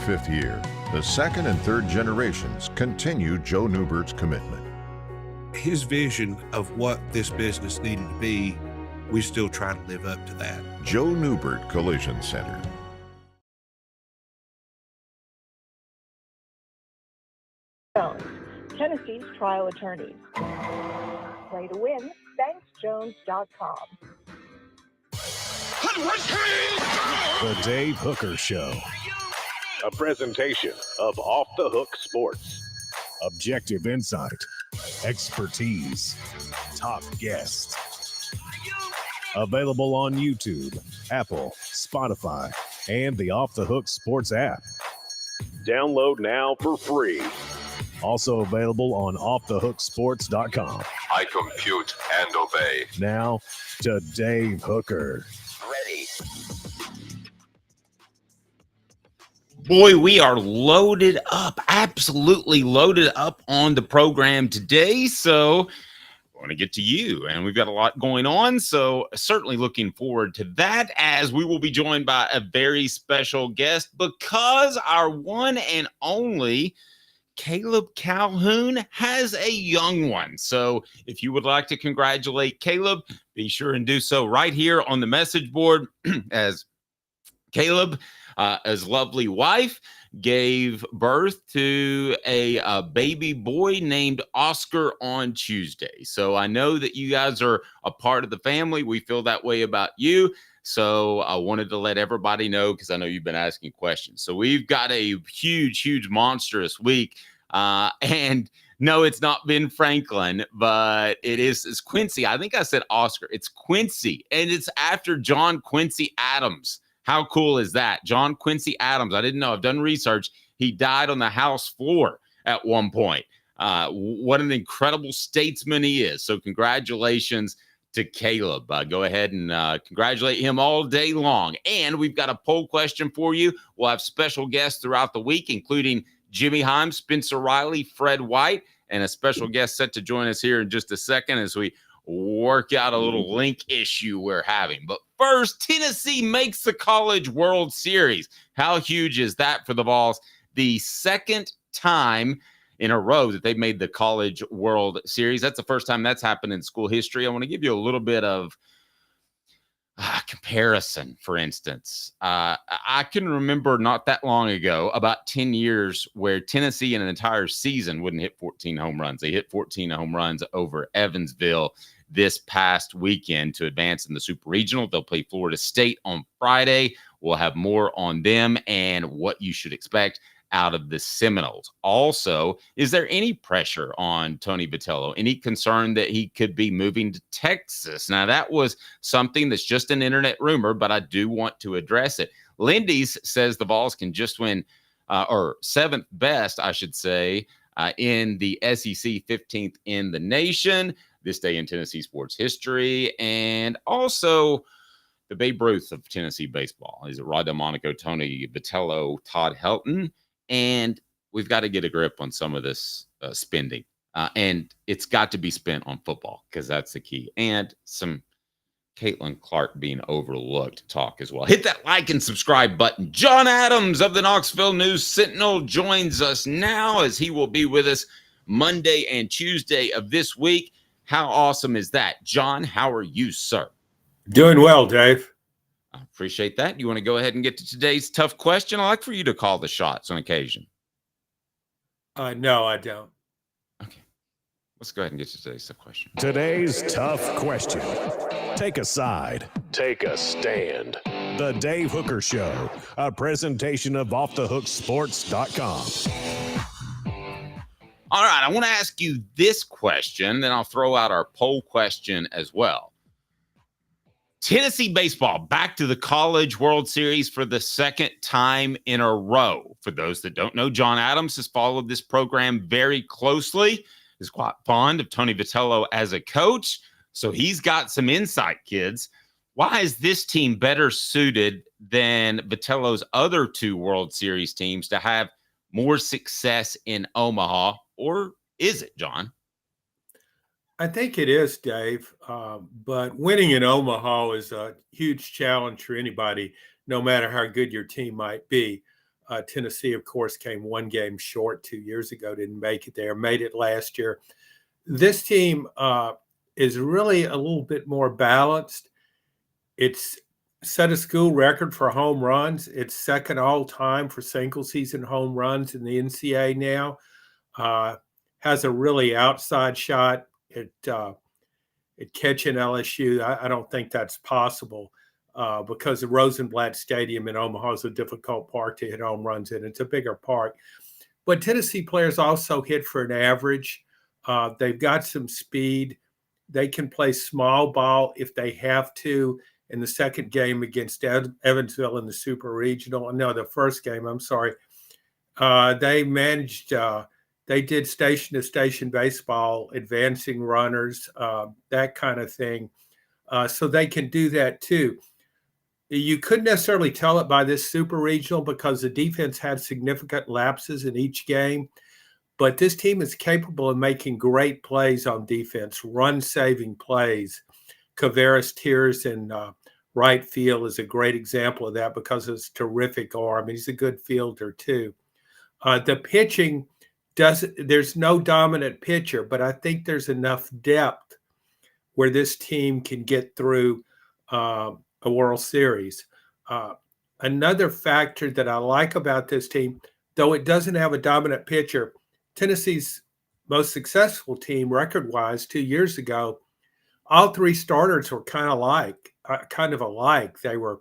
5th year, the second and third generations continue Joe Newbert's commitment. His vision of what this business needed to be, we still try to live up to that. Joe Newbert Collision Center. Jones, Tennessee's trial attorneys. Play to win, thanksjones.com. The Dave Hooker Show. A presentation of Off the Hook Sports. Objective insight, expertise, top guests. Available on YouTube, Apple, Spotify, and the Off the Hook Sports app. Download now for free. Also available on offthehooksports.com. I compute and obey. Now to Dave Hooker. Ready. Boy, we are loaded up, absolutely loaded up on the program today. So I want to get to you, and we've got a lot going on. So certainly looking forward to that, as we will be joined by a very special guest, because our one and only Caleb Calhoun has a young one. So if you would like to congratulate Caleb, be sure and do so right here on the message board, as Caleb, his lovely wife, gave birth to a baby boy named Oscar on Tuesday. So I know that you guys are a part of the family. We feel that way about you. So I wanted to let everybody know, because I know you've been asking questions. So we've got a huge, monstrous week. And no, it's not Ben Franklin, but it's Quincy. I think I said Oscar. It's Quincy, and it's after John Quincy Adams. How cool is that? John Quincy Adams. I didn't know. I've done research. He died on the House floor at one point. What an incredible statesman he is. So congratulations to Caleb. Go ahead and congratulate him all day long. And we've got a poll question for you. We'll have special guests throughout the week, including Jimmy Himes, Spencer Riley, Fred White, and a special guest set to join us here in just a second as we work out a little link issue we're having. But first, Tennessee makes the College World Series. How huge is that for the Vols? The second time in a row that they've made the College World Series. That's the first time that's happened in school history. I want to give you a little bit of comparison. For instance, I can remember not that long ago, about 10 years, where Tennessee in an entire season wouldn't hit 14 home runs. They hit 14 home runs over Evansville this past weekend to advance in the Super Regional. They'll play Florida State on Friday. We'll have more on them and what you should expect out of the Seminoles. Also, is there any pressure on Tony Vitello? Any concern that he could be moving to Texas? Now, that was something that's just an internet rumor, but I do want to address it. Lindy's says the Vols can just win, or seventh best, I should say, in the SEC, 15th in the nation, this day in Tennessee sports history, and also the Babe Ruth of Tennessee baseball. Is it Rod Delmonico, Tony Vitello, Todd Helton? And we've got to get a grip on some of this spending. And it's got to be spent on football, because that's the key. And some Caitlin Clark being overlooked talk as well. Hit that like and subscribe button. John Adams of the Knoxville News Sentinel joins us now, as he will be with us Monday and Tuesday of this week. How awesome is that? John, how are you, sir? Doing well, Dave. I appreciate that. You want to go ahead and get to today's tough question? I'd like for you to call the shots on occasion. No, I don't. Okay. Let's go ahead and get to today's tough question. Today's tough question. Take a side. Take a stand. The Dave Hooker Show, a presentation of offthehooksports.com. All right, I want to ask you this question, then I'll throw out our poll question as well. Tennessee baseball back to the College World Series for the second time in a row. For those that don't know, John Adams has followed this program very closely. Is quite fond of Tony Vitello as a coach, so he's got some insight, kids. Why is this team better suited than Vitello's other two World Series teams to have more success in Omaha, or is it, John? I think it is, Dave. But winning in Omaha is a huge challenge for anybody, no matter how good your team might be. Tennessee, of course, came one game short 2 years ago, didn't make it there, made it last year. This team is really a little bit more balanced. It's set a school record for home runs. It's second all time for single season home runs in the NCAA now. Has a really outside shot at catching LSU. I don't think that's possible because the Rosenblatt Stadium in Omaha is a difficult park to hit home runs in. It's a bigger park. But Tennessee players also hit for an average. They've got some speed. They can play small ball if they have to. In the second game against Evansville in the Super Regional, no, the first game, I'm sorry, they managed, they did station-to-station baseball, advancing runners, that kind of thing. So they can do that too. You couldn't necessarily tell it by this Super Regional because the defense had significant lapses in each game. But this team is capable of making great plays on defense, run-saving plays. Kavaris Tears in right field is a great example of that because of his terrific arm. He's a good fielder too. The pitching there's no dominant pitcher, but I think there's enough depth where this team can get through a World Series. Another factor that I like about this team, though it doesn't have a dominant pitcher, Tennessee's most successful team record-wise 2 years ago, all three starters were kind of alike. They were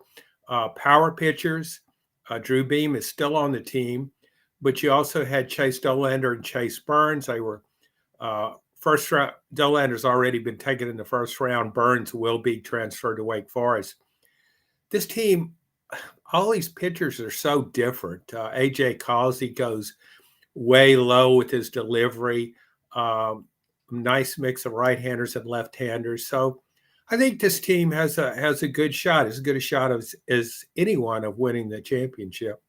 power pitchers. Drew Beam is still on the team, but you also had Chase Dolander and Chase Burns. They were first round. Dolander's already been taken in the first round. Burns will be transferred to Wake Forest. This team, all these pitchers are so different. AJ Causey goes way low with his delivery. Nice mix of right-handers and left-handers. So I think this team has a good shot, as good a shot as anyone of winning the championship.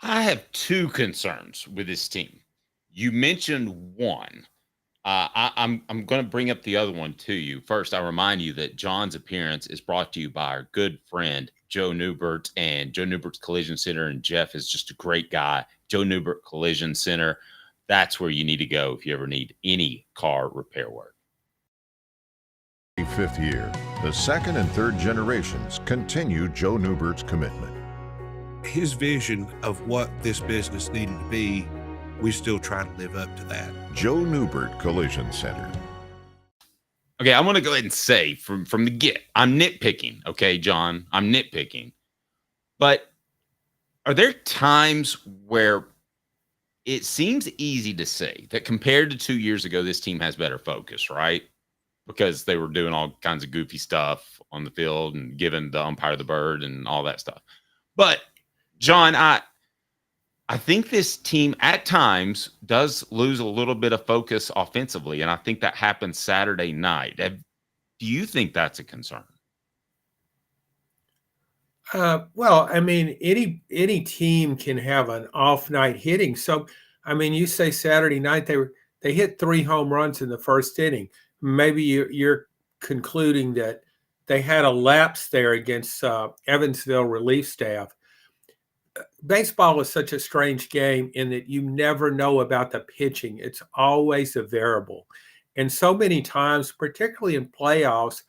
I have two concerns with this team. You mentioned one. I'm going to bring up the other one to you. First, I remind you that John's appearance is brought to you by our good friend, Joe Newbert, and Joe Newbert's Collision Center. And Jeff is just a great guy. Joe Newbert Collision Center. That's where you need to go if you ever need any car repair work. 5th year, the second and third generations continue Joe Newbert's commitment. His vision of what this business needed to be, we still try to live up to that. Joe Newbert Collision Center. Okay, I want to go ahead and say from the get, I'm nitpicking. Okay, John, I'm nitpicking. But are there times where it seems easy to say that compared to 2 years ago, this team has better focus, right? Because they were doing all kinds of goofy stuff on the field and giving the umpire the bird and all that stuff. But John, I think this team at times does lose a little bit of focus offensively, and I think that happened Saturday night. Do you think that's a concern? Well, I mean, any team can have an off night hitting. So, I mean, you say Saturday night they hit 3 home runs in the first inning. Maybe you're concluding that they had a lapse there against Evansville relief staff. Baseball is such a strange game in that you never know about the pitching. It's always a variable. And so many times, particularly in playoffs,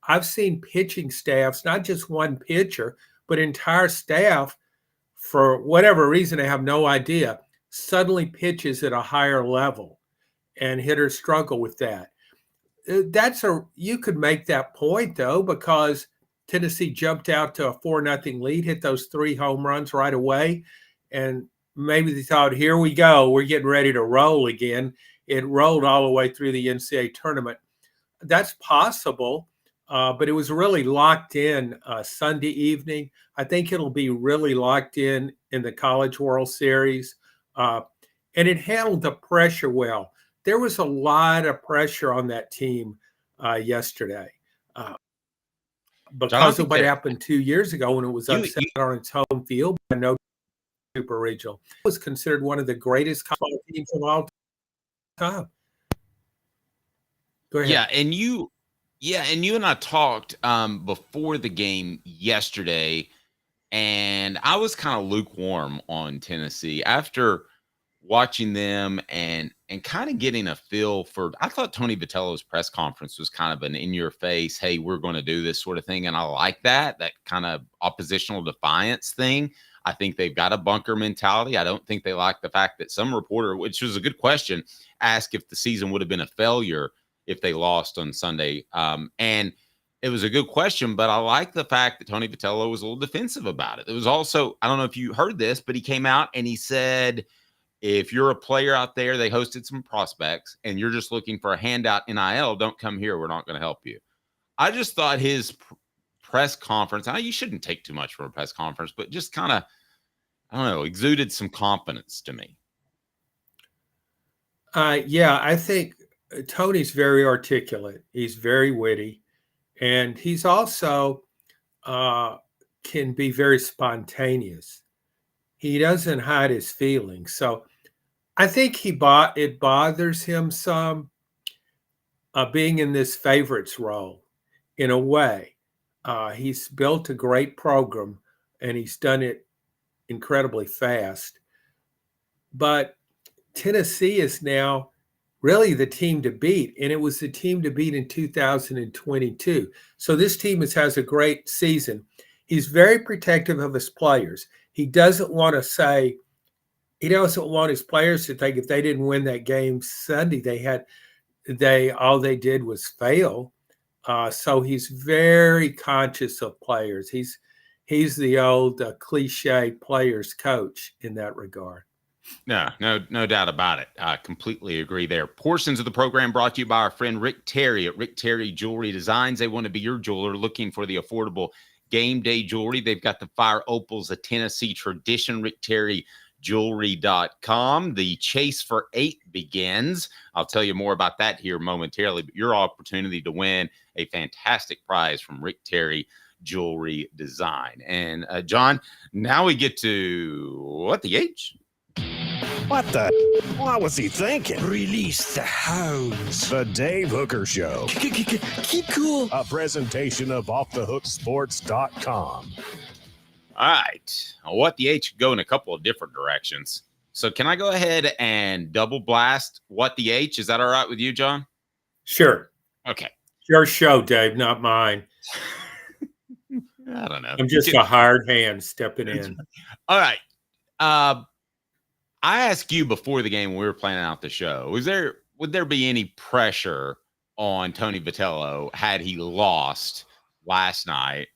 I've seen pitching staffs, not just one pitcher, but entire staff, for whatever reason, I have no idea, suddenly pitches at a higher level, and hitters struggle with that. You could make that point, though, because Tennessee jumped out to a 4-0 lead, hit those 3 home runs right away, and maybe they thought, here we go, we're getting ready to roll again. It rolled all the way through the NCAA tournament. That's possible, but it was really locked in Sunday evening. I think it'll be really locked in the College World Series, and it handled the pressure well. There was a lot of pressure on that team yesterday. Because of what happened 2 years ago when it was upset on its home field by no Super Regional. It was considered one of the greatest college teams of all time. Go ahead. And you and I talked before the game yesterday, and I was kind of lukewarm on Tennessee after watching them and kind of getting a feel for. I thought Tony Vitello's press conference was kind of an in your face, hey, we're going to do this sort of thing, and I like that kind of oppositional defiance thing. I think they've got a bunker mentality. I don't think they like the fact that some reporter, which was a good question, asked if the season would have been a failure if they lost on Sunday. And it was a good question, but I like the fact that Tony Vitello was a little defensive about it. It was also, I don't know if you heard this, but he came out and he said, if you're a player out there, they hosted some prospects and you're just looking for a handout NIL, don't come here. We're not going to help you. I just thought his press conference, you shouldn't take too much from a press conference, but just kind of, I don't know, exuded some confidence to me. Yeah, I think Tony's very articulate. He's very witty. And he's also can be very spontaneous. He doesn't hide his feelings. So I think it bothers him some being in this favorites role in a way. He's built a great program and he's done it incredibly fast. But Tennessee is now really the team to beat, and it was the team to beat in 2022. So this team has a great season. He's very protective of his players. He doesn't want his players to think if they didn't win that game Sunday, all they did was fail. So he's very conscious of players. He's the old cliche players coach in that regard. No doubt about it. I completely agree there. Portions of the program brought to you by our friend Rick Terry at Rick Terry Jewelry Designs. They want to be your jeweler looking for the affordable game day jewelry. They've got the Fire Opals, a Tennessee tradition, rickterryjewelry.com. The chase for 8 begins. I'll tell you more about that here momentarily, but your opportunity to win a fantastic prize from Rick Terry Jewelry Design. And John, now we get to what the H? What the? What was he thinking? Release the hounds. The Dave Hooker Show. Keep cool. A presentation of OffTheHookSports.com. All right. What the H could go in a couple of different directions. So can I go ahead and double blast What the H? Is that all right with you, John? Sure. Okay. Your show, Dave, not mine. I don't know. I'm just a hired hand stepping in. All right. I asked you before the game when we were planning out the show, would there be any pressure on Tony Vitello had he lost last night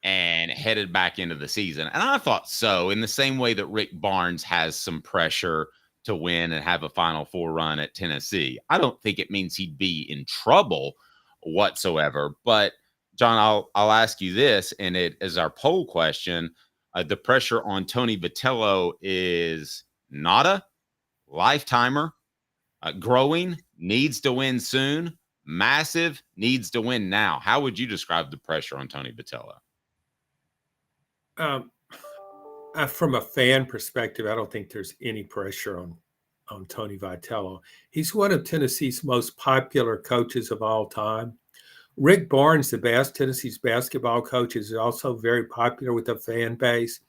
and headed back into the season? And I thought so, in the same way that Rick Barnes has some pressure to win and have a Final Four run at Tennessee. I don't think it means he'd be in trouble whatsoever. But John, I'll ask you this, and it is our poll question. The pressure on Tony Vitello is nada, lifetimer, growing, needs to win soon, massive, needs to win now. How would you describe the pressure on Tony Vitello? From a fan perspective, I don't think there's any pressure on Tony Vitello. He's one of Tennessee's most popular coaches of all time. Rick Barnes, Tennessee's basketball coach, is also very popular with the fan base.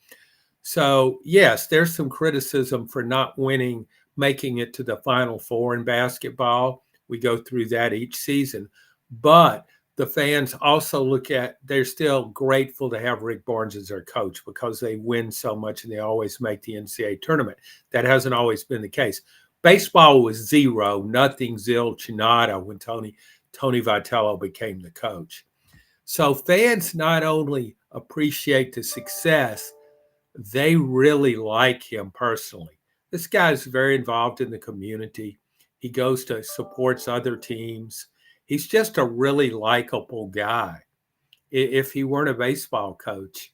So, yes, there's some criticism for not making it to the Final Four in basketball. We go through that each season. But the fans also they're still grateful to have Rick Barnes as their coach because they win so much and they always make the NCAA tournament. That hasn't always been the case. Baseball was 0, nothing, zilch, nada when Tony Vitello became the coach. So fans not only appreciate the success, they really like him personally. This guy's very involved in the community. He supports other teams. He's just a really likable guy. If he weren't a baseball coach,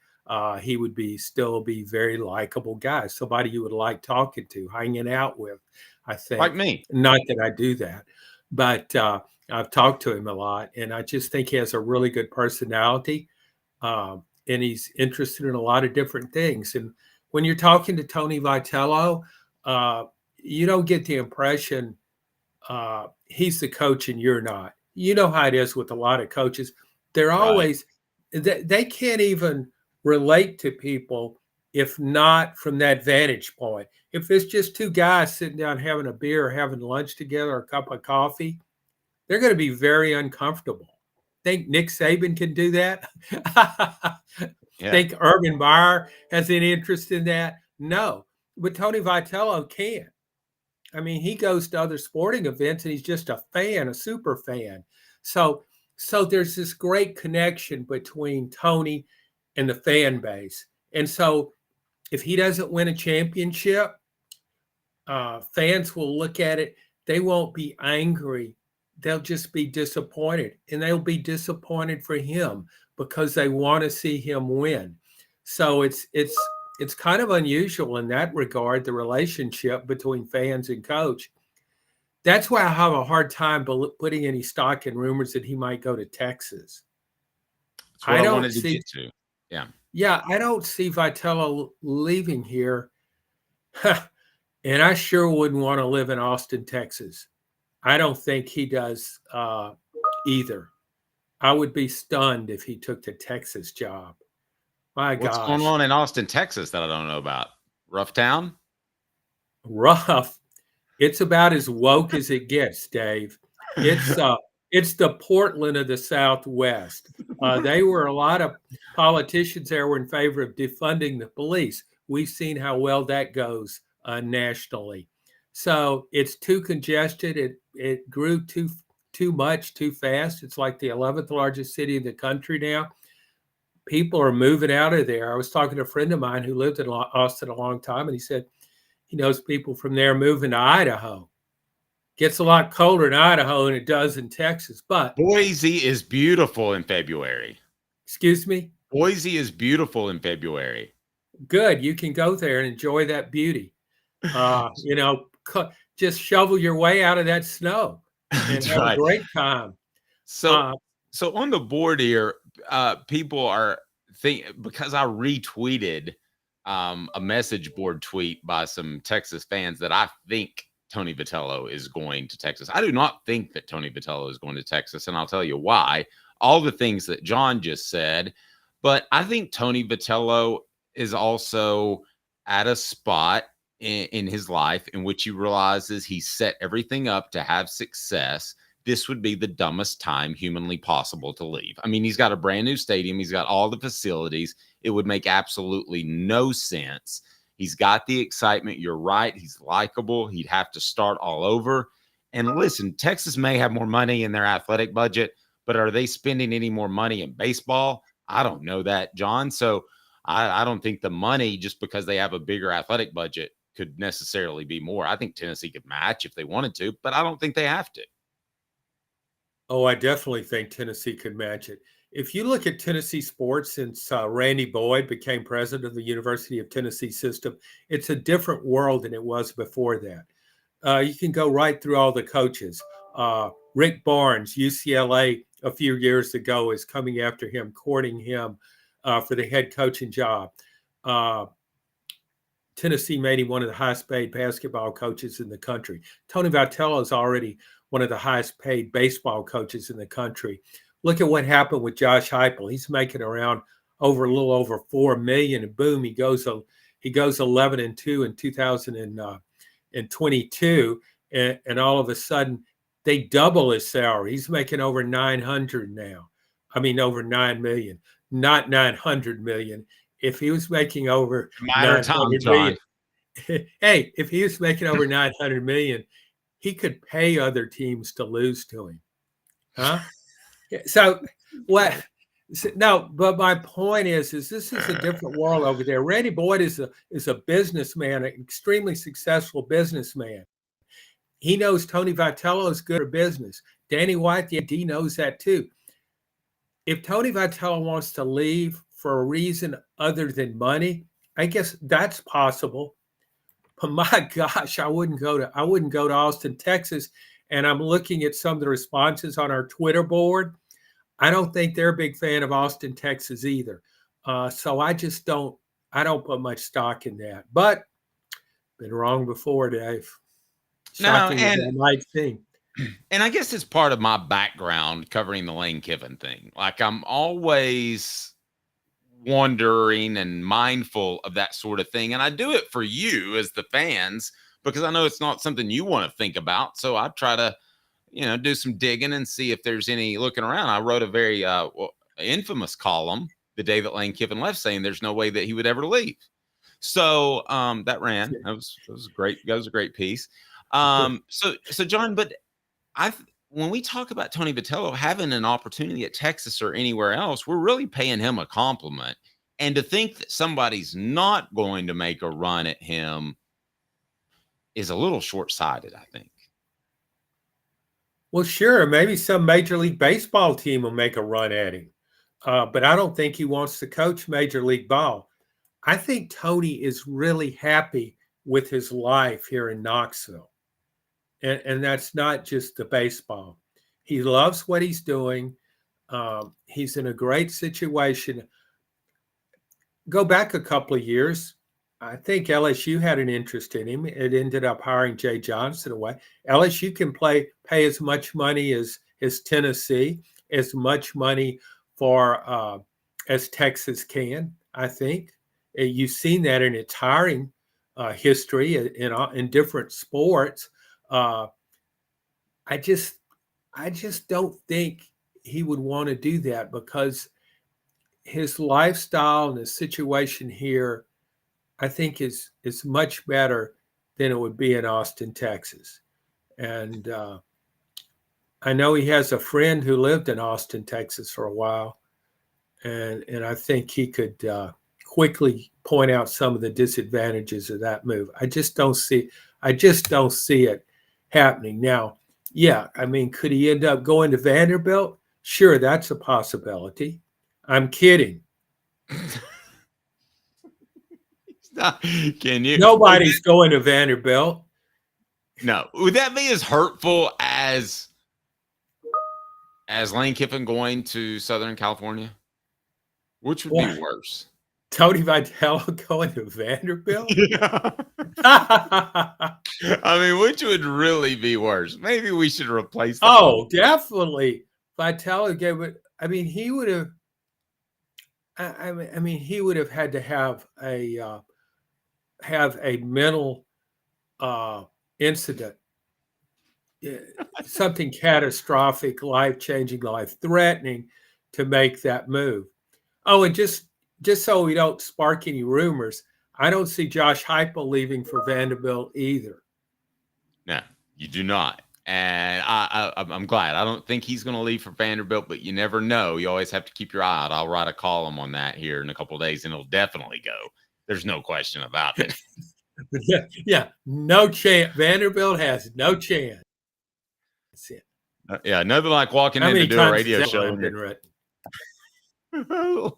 he would still be very likable guy. Somebody you would like talking to, hanging out with, I think. Like me. Not that I do that, but I've talked to him a lot, and I just think he has a really good personality. And he's interested in a lot of different things. And when you're talking to Tony Vitello, you don't get the impression he's the coach and you're not. You know how it is with a lot of coaches. They're always, they can't even relate to people if not from that vantage point. If it's just two guys sitting down having a beer or having lunch together or a cup of coffee, they're going to be very uncomfortable. Think Nick Saban can do that? Yeah. Think Urban Meyer has any interest in that? No. But Tony Vitello can. I mean, he goes to other sporting events and he's just a fan, a super fan. So there's this great connection between Tony and the fan base. And so if he doesn't win a championship, fans will look at it. They won't be angry. They'll just be disappointed. And they'll be disappointed for him because they want to see him win. So it's kind of unusual in that regard, the relationship between fans and coach. That's why I have a hard time putting any stock in rumors that he might go to Texas. That's what I wanted to get to. Yeah. Yeah, I don't see Vitello leaving here. And I sure wouldn't want to live in Austin, Texas. I don't think he does either. I would be stunned if he took the Texas job. My gosh. What's going on in Austin, Texas that I don't know about? Rough town? Rough. It's about as woke as it gets, Dave. It's the Portland of the Southwest. They were a lot of politicians there were in favor of defunding the police. We've seen how well that goes nationally. So it's too congested. It grew too much, too fast. It's like the 11th largest city in the country now. People are moving out of there. I was talking to a friend of mine who lived in Austin a long time, and he said he knows people from there moving to Idaho. Gets a lot colder in Idaho than it does in Texas, but Boise is beautiful in February. Excuse me? Boise is beautiful in February. Good. You can go there and enjoy that beauty. Just shovel your way out of that snow and have a great time. So on the board here, people are because I retweeted a message board tweet by some Texas fans that I think Tony Vitello is going to Texas. I do not think that Tony Vitello is going to Texas, and I'll tell you why. All the things that John just said, but I think Tony Vitello is also at a spot in his life in which he realizes he's set everything up to have success. This would be the dumbest time humanly possible to leave. I mean, he's got a brand new stadium. He's got all the facilities. It would make absolutely no sense. He's got the excitement. You're right. He's likable. He'd have to start all over. And listen, Texas may have more money in their athletic budget, but are they spending any more money in baseball? I don't know that, John. So I don't think the money, just because they have a bigger athletic budget, could necessarily be more. I think Tennessee could match if they wanted to, but I don't think they have to. Oh, I definitely think Tennessee could match it. If you look at Tennessee sports since Randy Boyd became president of the University of Tennessee system, it's a different world than it was before that. You can go right through all the coaches. Rick Barnes, UCLA, a few years ago, is coming after him, courting him for the head coaching job. Tennessee made him one of the highest paid basketball coaches in the country. Tony Vitello is already one of the highest paid baseball coaches in the country. Look at what happened with Josh Heupel. He's making around a little over $4 million, and boom, he goes 11-2 in 2022, and all of a sudden they double his salary. He's making over 900 now. I mean, over 9 million, not 900 million. If he was making over 900 million, hey, if he was making over 900 million, he could pay other teams to lose to him. Huh? So what? No, but my point is this is a different world over there. Randy Boyd is a businessman, an extremely successful businessman. He knows Tony Vitello is good for business. Danny White, the AD, knows that too. If Tony Vitello wants to leave for a reason other than money, I guess that's possible. But my gosh, I wouldn't go to Austin, Texas. And I'm looking at some of the responses on our Twitter board. I don't think they're a big fan of Austin, Texas either. So I don't put much stock in that. But been wrong before, Dave. Shocking as that might seem. And I guess it's part of my background covering the Lane Kiffin thing. Like, I'm always wondering and mindful of that sort of thing. And I do it for you as the fans, because I know it's not something you want to think about. So I try to, do some digging and see if there's any looking around. I wrote a very infamous column the day that Lane Kiffin left, saying there's no way that he would ever leave. So that ran. That was great. That was a great piece. So John, but when we talk about Tony Vitello having an opportunity at Texas or anywhere else, we're really paying him a compliment. And to think that somebody's not going to make a run at him is a little short-sighted, I think. Well, sure. Maybe some Major League Baseball team will make a run at him. But I don't think he wants to coach Major League Ball. I think Tony is really happy with his life here in Knoxville. And that's not just the baseball. He loves what he's doing. He's in a great situation. Go back a couple of years. I think LSU had an interest in him. It ended up hiring Jay Johnson away. LSU can pay as much money as Tennessee, as much money for as Texas can, I think. You've seen that in its hiring history in different sports. I just don't think he would want to do that, because his lifestyle and his situation here, I think, is much better than it would be in Austin, Texas. And I know he has a friend who lived in Austin, Texas for a while, and I think he could quickly point out some of the disadvantages of that move. I just don't see it happening. Now, yeah, I mean, could he end up going to Vanderbilt? Sure, that's a possibility. I'm kidding. Can you? Nobody's going to Vanderbilt. No. Would that be as hurtful as Lane Kiffin going to Southern California? Which would be worse? Tony Vitello going to Vanderbilt? Yeah. I mean, which would really be worse? Maybe we should replace that. Oh, definitely. Vitello gave it. I mean, he would have. I mean, he would have had to have a mental incident, something catastrophic, life-changing, life-threatening, to make that move. Oh, and just so we don't spark any rumors, I don't see Josh Heupel leaving for Vanderbilt either. No, you do not. And I'm glad. I don't think he's going to leave for Vanderbilt, but you never know. You always have to keep your eye out. I'll write a column on that here in a couple of days, and it'll definitely go. There's no question about it. Yeah, no chance. Vanderbilt has no chance. That's it. Yeah, nothing like walking in to do a radio show. Been written? A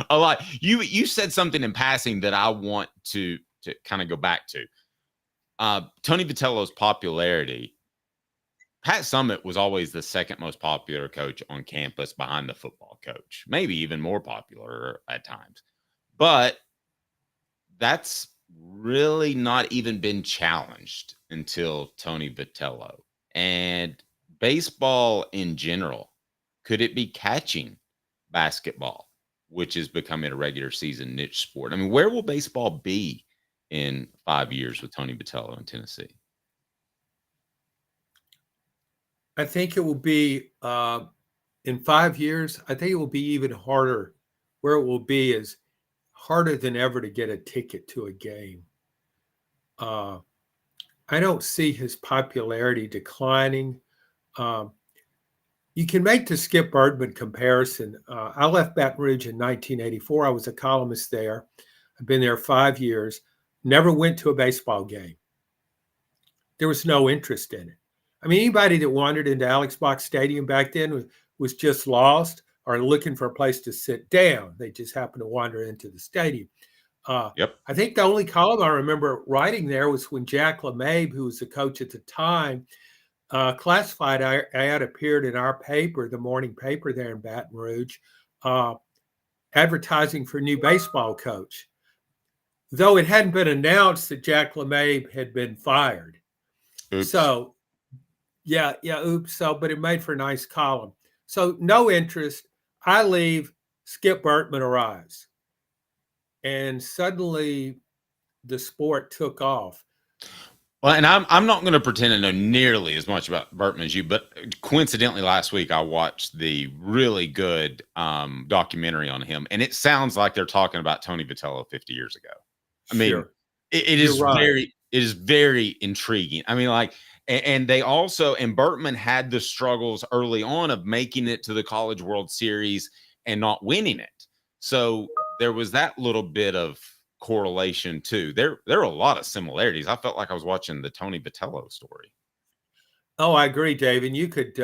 lot. You said something in passing that I want to kind of go back to. Tony Vitello's popularity. Pat Summitt was always the second most popular coach on campus behind the football coach, maybe even more popular at times. But that's really not even been challenged until Tony Vitello. And baseball in general, could it be catching basketball, which is becoming a regular season niche sport? I mean, where will baseball be in 5 years with Tony Vitello in Tennessee? I think it will be in 5 years. I think it will be even harder. Where it will be is harder than ever to get a ticket to a game. I don't see his popularity declining. You can make the Skip Bergman comparison. I left Baton Rouge in 1984. I was a columnist there. I've been there 5 years. Never went to a baseball game. There was no interest in it. I mean, anybody that wandered into Alex Box Stadium back then was just lost or looking for a place to sit down. They just happened to wander into the stadium. Yep. I think the only column I remember writing there was when Jack LeMabe, who was the coach at the time, classified ad appeared in our paper, the morning paper there in Baton Rouge, advertising for a new baseball coach, though it hadn't been announced that Jack LeMabe had been fired. Oops. So, oops. So, but it made for a nice column. So, no interest. I leave. Skip Bertman arrives, and suddenly the sport took off. Well, and I'm not going to pretend to know nearly as much about Bertman as you, but coincidentally, last week I watched the really good documentary on him, and it sounds like they're talking about Tony Vitello 50 years ago. I mean, Sure. it is very intriguing. I mean, like, and they also, and Bertman had the struggles early on of making it to the College World Series and not winning it. So there was that little bit of correlation too. There are a lot of similarities. I felt like I was watching the Tony Vitello story. Oh, I agree, Dave. And you could,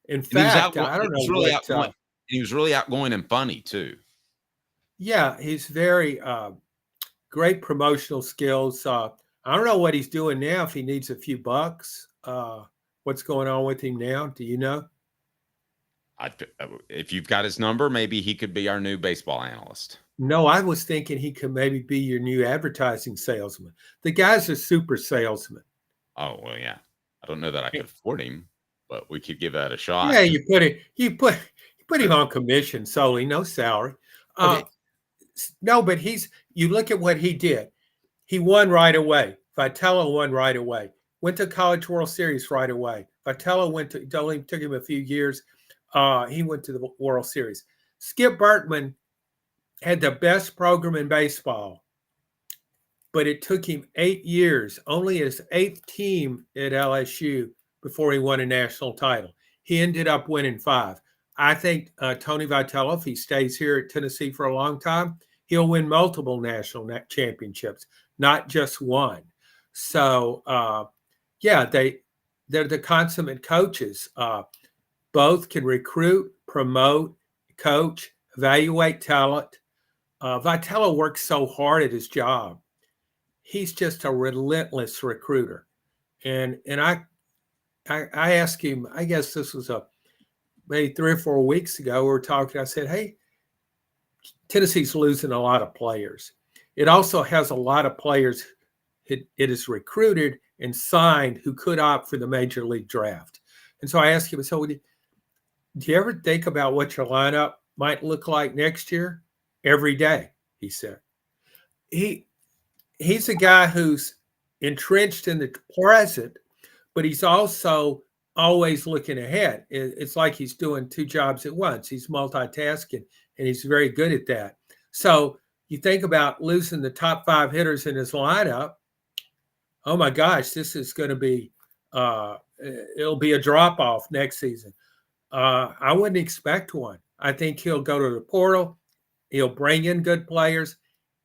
in fact, I don't know what. He was really outgoing and funny too. Yeah, he's very great promotional skills. I don't know what he's doing now. If he needs a few bucks, what's going on with him now? Do you know? If you've got his number, maybe he could be our new baseball analyst. No, I was thinking he could maybe be your new advertising salesman. The guy's a super salesman. Oh, well, yeah. I don't know that I could afford him, but we could give that a shot. Yeah, you put him on commission solely, no salary. Okay. No, but you look at what he did. He won right away. Vitello won right away. Went to College World Series right away. Vitello it only took him a few years. He went to the World Series. Skip Bertman had the best program in baseball, but it took him 8 years, only his 8th team at LSU, before he won a national title. He ended up winning 5. I think Tony Vitello, if he stays here at Tennessee for a long time, he'll win multiple national championships, not just one. So, yeah, they're the consummate coaches. Both can recruit, promote, coach, evaluate talent. Vitello works so hard at his job. He's just a relentless recruiter. And I asked him, I guess this was maybe 3 or 4 weeks ago, we were talking. I said, hey, Tennessee's losing a lot of players. It also has a lot of players it has recruited and signed who could opt for the major league draft. And so I asked him, so do you ever think about what your lineup might look like next year? Every day, he said. He's a guy who's entrenched in the present, but he's also always looking ahead. It's like he's doing 2 jobs at once. He's multitasking, and he's very good at that. So you think about losing the top 5 hitters in his lineup. Oh my gosh, this is going to be it'll be a drop-off next season. I wouldn't expect one. I think he'll go to the portal. He'll bring in good players,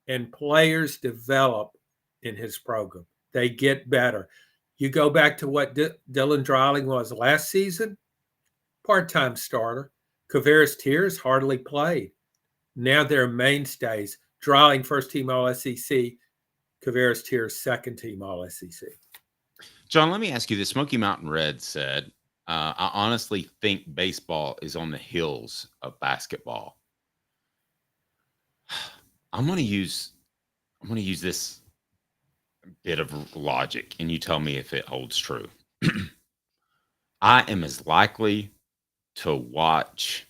and players develop in his program. They get better. You go back to what Dylan Dreiling was last season, part-time starter. Kavaris Tears hardly played. Now they're mainstays. Dreiling first-team All-SEC, Kavaris Tears second-team All-SEC. John, let me ask you this. Smoky Mountain Red said, I honestly think baseball is on the heels of basketball. I'm going to use this bit of logic, and you tell me if it holds true. I am as likely to watch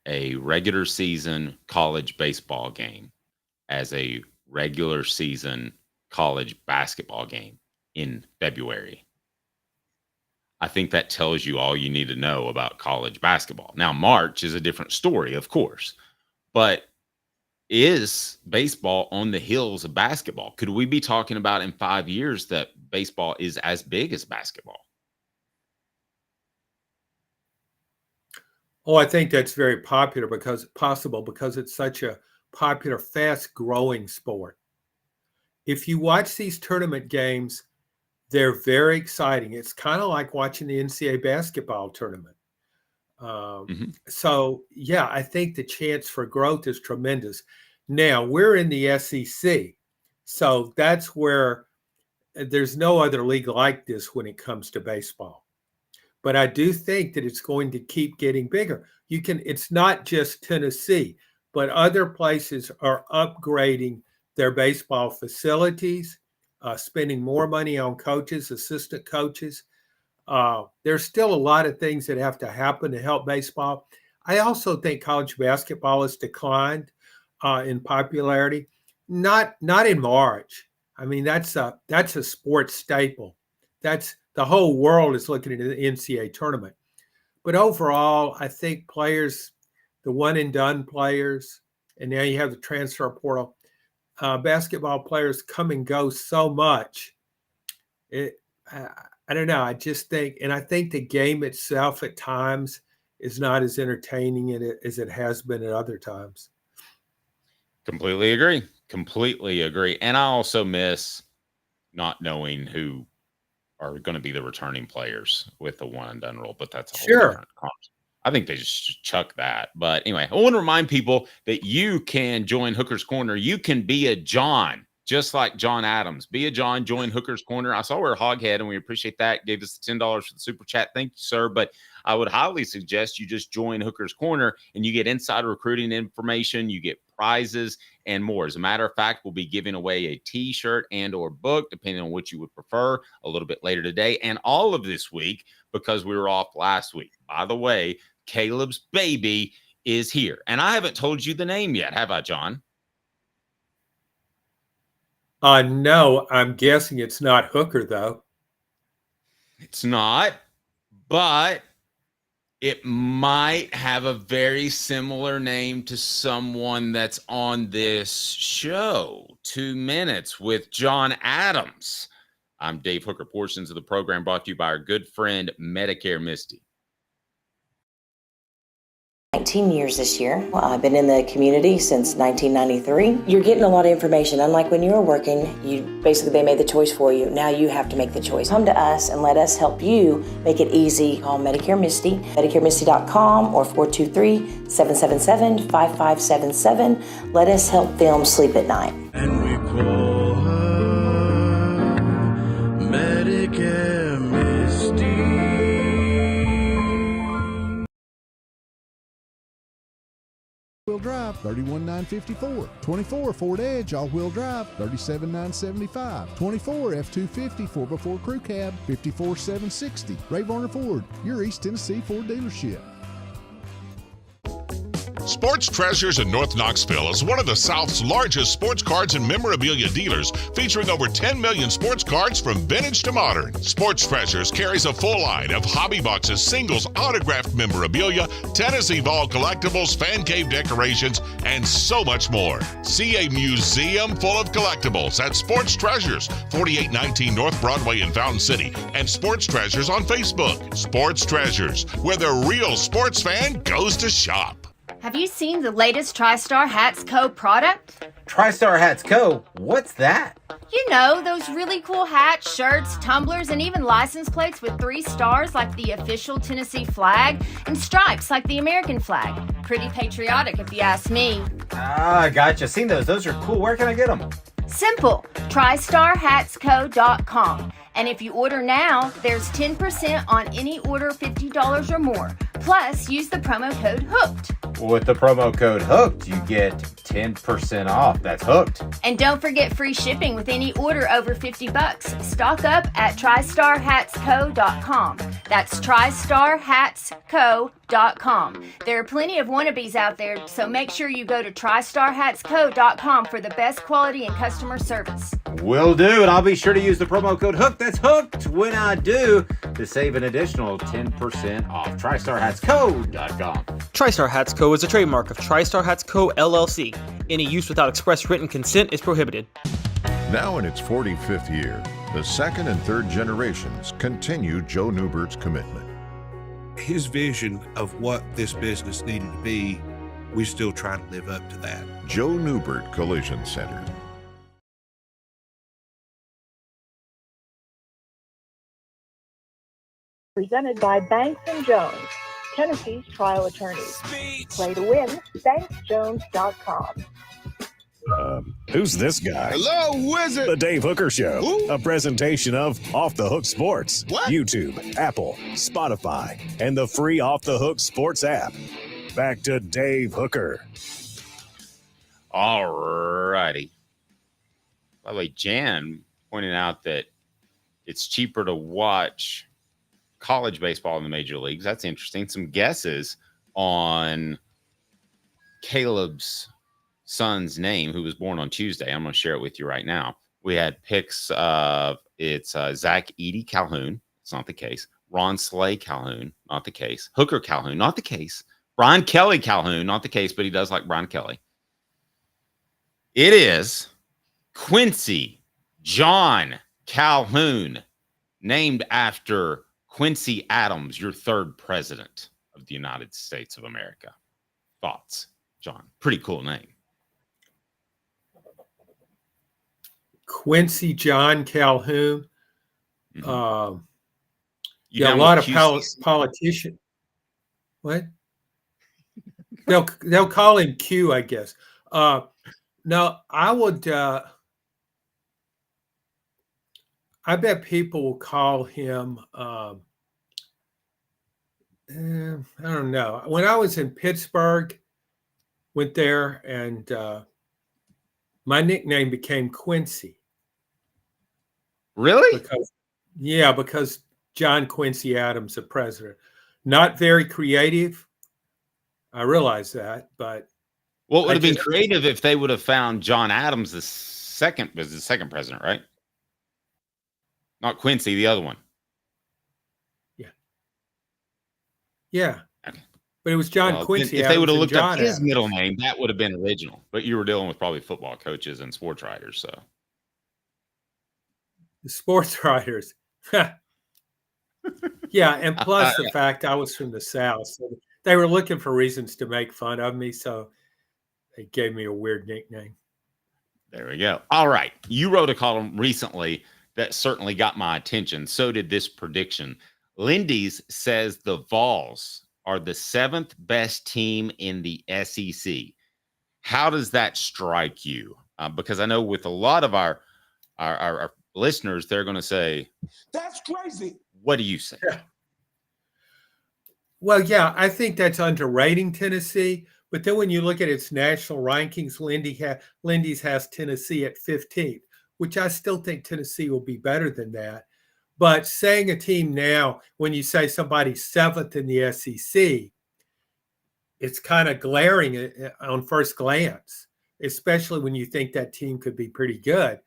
a regular season college baseball game as a regular season college basketball game in February. I think that tells you all you need to know about college basketball. Now, March is a different story, of course, but is baseball on the heels of basketball? Could we be talking about in 5 years that baseball is as big as basketball? Oh, I think that's very popular because it's such a popular, fast-growing sport. If you watch these tournament games, they're very exciting. It's kind of like watching the NCAA basketball tournament. So, yeah, I think the chance for growth is tremendous. Now, we're in the SEC, so that's where there's no other league like this when it comes to baseball. But I do think that it's going to keep getting bigger. It's not just Tennessee, but other places are upgrading their baseball facilities, spending more money on coaches, assistant coaches. There's still a lot of things that have to happen to help baseball. I also think college basketball has declined in popularity. Not in March. I mean, that's a sports staple. That's the whole world is looking at the NCAA tournament. But overall, I think players, the one and done players, and now you have the transfer portal, basketball players come and go so much. I don't know. I just think, and I think the game itself at times is not as entertaining as it has been at other times. Completely agree. Completely agree. And I also miss not knowing who are going to be the returning players with the one and done rule, but that's a whole different conversation. I think they just chuck that. But anyway, I want to remind people that you can join Hooker's Corner. You can be a John, just like John Adams. Be a John, join Hooker's Corner. I saw we're a Hoghead, and we appreciate that. Gave us $10 for the super chat. Thank you, sir. But I would highly suggest you just join Hooker's Corner, and you get insider recruiting information. You get prizes and more. As a matter of fact, we'll be giving away a T-shirt and or book, depending on what you would prefer, a little bit later today. And all of this week, because we were off last week. By the way, Caleb's baby is here. And I haven't told you the name yet, have I, John? No, I'm guessing it's not Hooker, though. It's not, but it might have a very similar name to someone that's on this show. 2 Minutes with John Adams. I'm Dave Hooker. Portions of the program brought to you by our good friend Medicare Misty. 19 years this year. I've been in the community since 1993. You're getting a lot of information. Unlike when you were working, they made the choice for you. Now you have to make the choice. Come to us and let us help you make it easy. Call Medicare Misty, MedicareMisty.com or 423-777-5577. Let us help them sleep at night. And we call her Medicare Misty. All-wheel drive, $31,954. 24 Ford Edge, all-wheel drive, $37,975. 24 F-250 4x4 Crew Cab, $54,760. Ray Varner Ford, your East Tennessee Ford dealership. Sports Treasures in North Knoxville is one of the South's largest sports cards and memorabilia dealers, featuring over 10 million sports cards from vintage to modern. Sports Treasures carries a full line of hobby boxes, singles, autographed memorabilia, Tennessee Vol collectibles, fan cave decorations, and so much more. See a museum full of collectibles at Sports Treasures, 4819 North Broadway in Fountain City, and Sports Treasures on Facebook. Sports Treasures, where the real sports fan goes to shop. Have you seen the latest TriStar Hats Co. product? TriStar Hats Co.? What's that? You know, those really cool hats, shirts, tumblers, and even license plates with 3 stars like the official Tennessee flag and stripes like the American flag. Pretty patriotic if you ask me. Ah, gotcha. Seen those. Those are cool. Where can I get them? Simple. TriStarHatsCo.com. And if you order now, there's 10% on any order $50 or more. Plus, use the promo code HOOKED. With the promo code HOOKED, you get 10% off. That's hooked. And don't forget free shipping with any order over $50. Stock up at TriStarHatsCo.com. That's TriStarHatsCo.com. There are plenty of wannabes out there, so make sure you go to TriStarHatsCo.com for the best quality and customer service. Will do, and I'll be sure to use the promo code HOOKED. That's hooked when I do, to save an additional 10% off. TriStarHatsCo.com. TriStar Hats Co. is a trademark of TriStar Hats Co. LLC. Any use without express written consent is prohibited. Now in its 45th year, the second and third generations continue Joe Newbert's commitment. His vision of what this business needed to be, we still try to live up to that. Joe Newbert Collision Center. Presented by Banks & Jones, Tennessee's trial attorneys. Play to win, banksjones.com. Who's this guy? Hello, wizard. The Dave Hooker Show. Who? A presentation of Off the Hook Sports. What? YouTube, Apple, Spotify, and the free Off the Hook Sports app. Back to Dave Hooker. All righty. By the way, Jan pointed out that it's cheaper to watch college baseball in the major leagues. That's interesting. Some guesses. on Caleb's son's name, who was born on Tuesday. I'm going to share it with you right now. We had picks of Zach Edey Calhoun. It's not the case. Ron Slay Calhoun, not the case. Hooker Calhoun, not the case. Brian Kelly Calhoun, not the case, but he does like Brian Kelly. It is Quincy John Calhoun, named after Quincy Adams, your third president of the United States of America. Thoughts, John? Pretty cool name. Quincy John Calhoun. Mm-hmm. Yeah, a lot of politicians. What? They'll call him Q, I guess. No, I would. I bet people will call him. I don't know. When I was in Pittsburgh, went there, and my nickname became Quincy. Really? Because John Quincy Adams, the president. Not very creative. I realize that, but well, it would have been creative if they would have found John Adams the second president, right? Not Quincy, the other one. Yeah. Okay. But it was John Quincy. If they would have looked up his middle name, that would have been original. But you were dealing with probably football coaches and sports writers, so. The sports writers. Yeah, and plus the fact I was from the South. So they were looking for reasons to make fun of me, so they gave me a weird nickname. There we go. All right. You wrote a column recently that certainly got my attention. So did this prediction. Lindy's says the Vols are the 7th best team in the SEC. How does that strike you? Because I know with a lot of our listeners, they're going to say, "That's crazy." What do you say? Yeah. Well, yeah, I think that's underrating Tennessee. But then when you look at its national rankings, Lindy's has Tennessee at 15th, which I still think Tennessee will be better than that. But saying a team now, when you say somebody's 7th in the SEC, it's kind of glaring on first glance, especially when you think that team could be pretty good.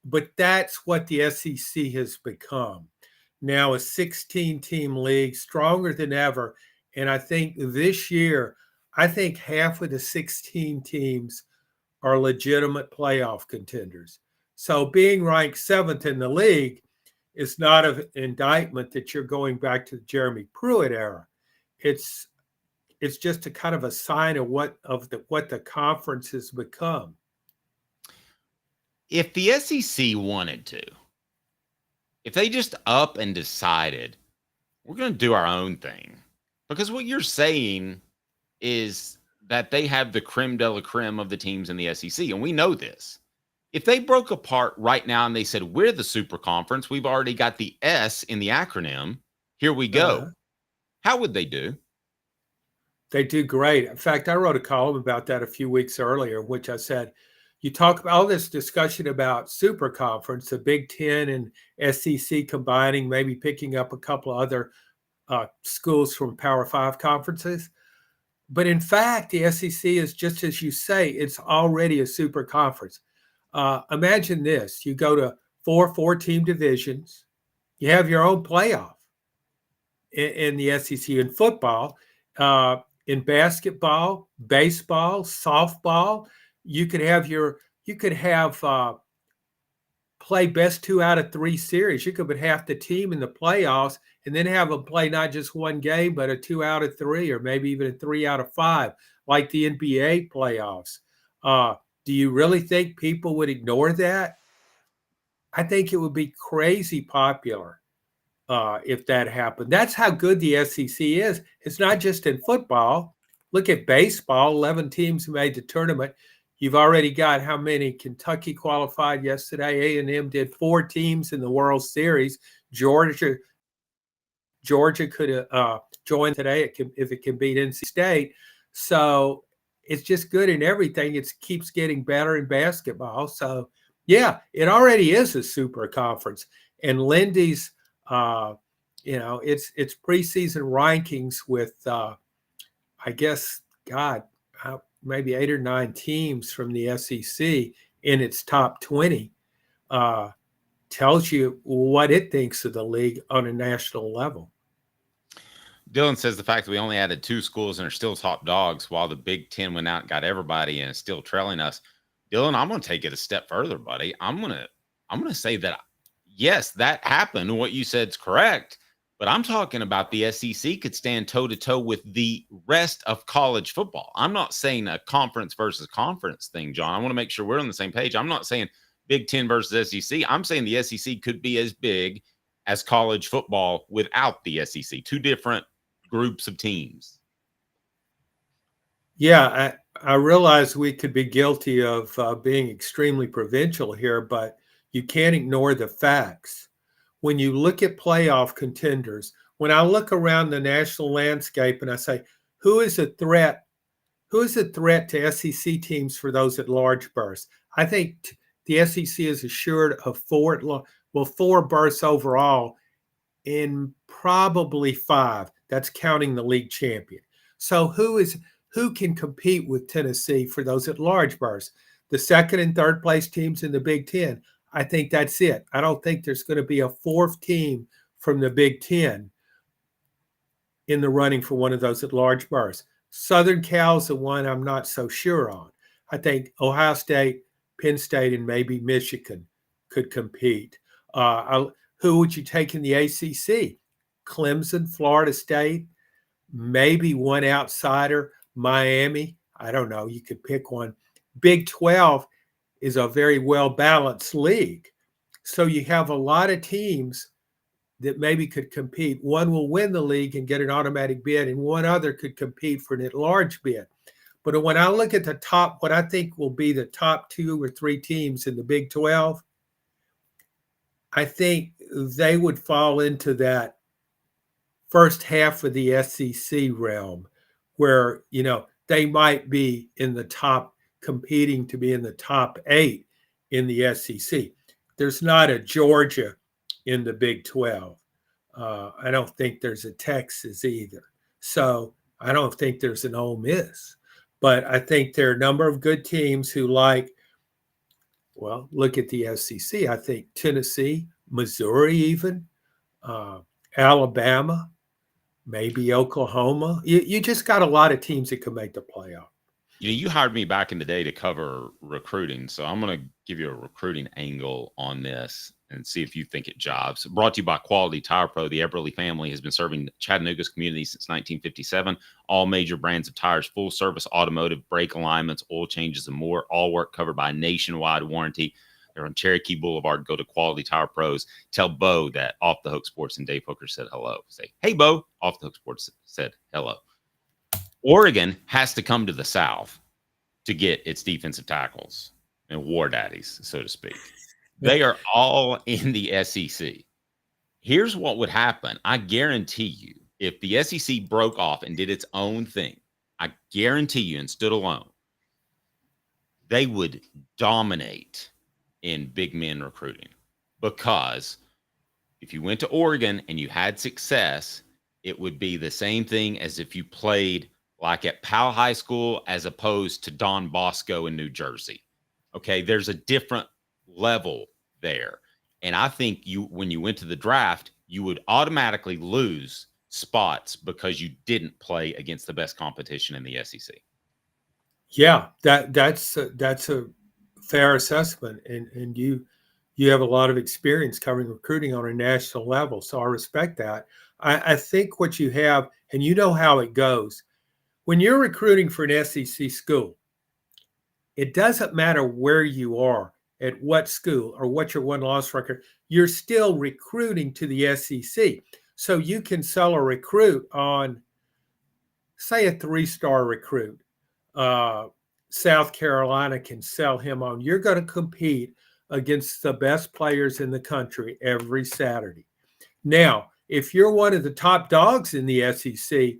But that's what the SEC has become. Now a 16-team league, stronger than ever. And I think this year, half of the 16 teams are legitimate playoff contenders. So being ranked 7th in the league is not an indictment that you're going back to the Jeremy Pruitt era. It's just a kind of a sign of what the conference has become. If the SEC wanted to, if they just up and decided, we're going to do our own thing, because what you're saying is that they have the creme de la creme of the teams in the SEC, and we know this. If they broke apart right now and they said, we're the super conference, we've already got the S in the acronym, here we go. How would they do? They do great. In fact, I wrote a column about that a few weeks earlier, which I said, you talk about all this discussion about super conference, the Big Ten and SEC combining, maybe picking up a couple of other schools from Power 5 conferences. But in fact, the SEC is just as you say, it's already a super conference. Imagine this. You go to four-team divisions. You have your own playoff in the SEC. In football, in basketball, baseball, softball, you could play best 2 out of 3 series. You could put half the team in the playoffs and then have them play not just one game, but a 2 out of 3 or maybe even a 3 out of 5, like the NBA playoffs. Do you really think people would ignore that? I think it would be crazy popular if that happened. That's how good the SEC is. It's not just in football. Look at baseball, 11 teams made the tournament. You've already got how many? Kentucky qualified yesterday. A&M did 4 teams in the World Series. Georgia could join today if it can beat NC State. So it's just good in everything. It keeps getting better in basketball. So, yeah, it already is a super conference. And Lindy's, its preseason rankings with I guess, God, maybe 8 or 9 teams from the SEC in its top 20, tells you what it thinks of the league on a national level. Dylan says the fact that we only added 2 schools and are still top dogs while the Big Ten went out and got everybody and is still trailing us. Dylan, I'm going to take it a step further, buddy. I'm going to say that, yes, that happened. What you said is correct. But I'm talking about the SEC could stand toe-to-toe with the rest of college football. I'm not saying a conference versus conference thing, John. I want to make sure we're on the same page. I'm not saying Big Ten versus SEC. I'm saying the SEC could be as big as college football without the SEC. 2 different groups of teams. Yeah, I realize we could be guilty of being extremely provincial here, but you can't ignore the facts. When you look at playoff contenders, when I look around the national landscape and I say, who is a threat? Who is a threat to SEC teams for those at large berths? I think the SEC is assured of 4 berths overall in probably 5. That's counting the league champion. So who can compete with Tennessee for those at large berths? The 2nd and 3rd place teams in the Big Ten. I think that's it. I don't think there's going to be a 4th team from the Big Ten in the running for one of those at large berths. Southern Cal's the one I'm not so sure on. I think Ohio State, Penn State, and maybe Michigan could compete. Who would you take in the ACC? Clemson, Florida State, maybe one outsider, Miami. I don't know. You could pick one. Big 12 is a very well-balanced league. So you have a lot of teams that maybe could compete. One will win the league and get an automatic bid, and one other could compete for an at-large bid. But when I look at the top, what I think will be the top 2 or 3 teams in the Big 12, I think they would fall into that first half of the SEC realm where, they might be in the top, competing to be in the top 8 in the SEC. There's not a Georgia in the Big 12. I don't think there's a Texas either. So I don't think there's an Ole Miss. But I think there are a number of good teams who look at the SEC. I think Tennessee, Missouri even, Alabama, maybe Oklahoma. You just got a lot of teams that can make the playoff. You hired me back in the day to cover recruiting, so I'm going to give you a recruiting angle on this and see if you think it jives. Brought to you by Quality Tire Pro. The Eberly family has been serving Chattanooga's community since 1957. All major brands of tires, full service automotive, brake alignments, oil changes, and more. All work covered by a nationwide warranty. They're on Cherokee Boulevard. Go to Quality Tire Pros. Tell Bo that Off the Hook Sports and Dave Hooker said hello. Say, hey, Bo, Off the Hook Sports said hello. Oregon has to come to the South to get its defensive tackles and war daddies, so to speak. They are all in the SEC. Here's what would happen. I guarantee you, if the SEC broke off and did its own thing, I guarantee you, and stood alone, they would dominate in big men recruiting. Because if you went to Oregon and you had success, it would be the same thing as if you played like at Powell High School as opposed to Don Bosco in New Jersey. Okay, there's a different level there. And I think when you went to the draft, you would automatically lose spots because you didn't play against the best competition in the SEC. Yeah, that's a fair assessment. And you have a lot of experience covering recruiting on a national level. So I respect that. I think what you have, and you know how it goes, when you're recruiting for an SEC school, it doesn't matter where you are, at what school, or what your win-loss record, you're still recruiting to the SEC. So you can sell a recruit on, say, a 3-star recruit. South Carolina can sell him on, you're going to compete against the best players in the country every Saturday. Now, if you're one of the top dogs in the SEC,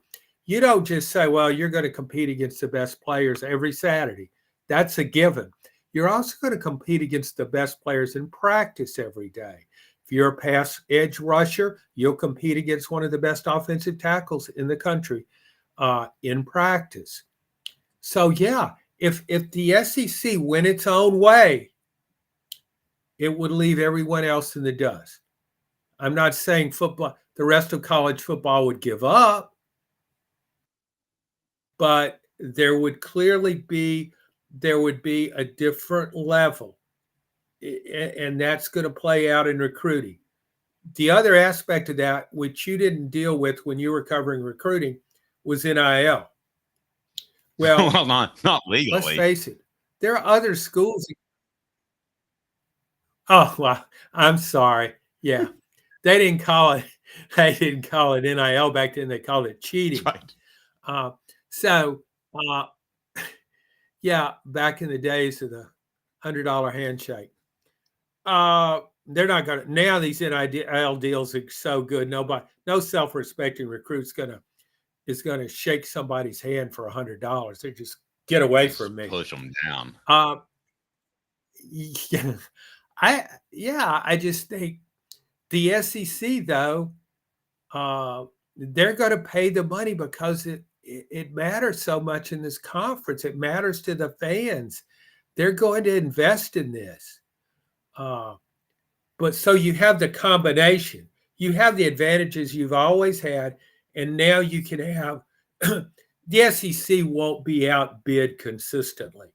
you don't just say, well, you're going to compete against the best players every Saturday. That's a given. You're also going to compete against the best players in practice every day. If you're a pass edge rusher, you'll compete against one of the best offensive tackles in the country in practice. So yeah, if the SEC went its own way, it would leave everyone else in the dust. I'm not saying football, the rest of college football would give up, but there would clearly be a different level, and that's going to play out in recruiting. The other aspect of that, which you didn't deal with when you were covering recruiting, was NIL. Well, well, not legally. Let's face it. There are other schools. Oh, well, I'm sorry. Yeah. They didn't call it NIL back then. They called it cheating. Right. Yeah, back in the days of the $100 handshake. They're not going to now. These NIL deals are so good. No self-respecting recruit's is going to shake somebody's hand for $100. They just get away from me. Push them down. Yeah, I just think the SEC though, they're going to pay the money because it matters so much in this conference. It matters to the fans. They're going to invest in this. But so you have the combination. You have the advantages you've always had, and now you can have the SEC won't be outbid consistently.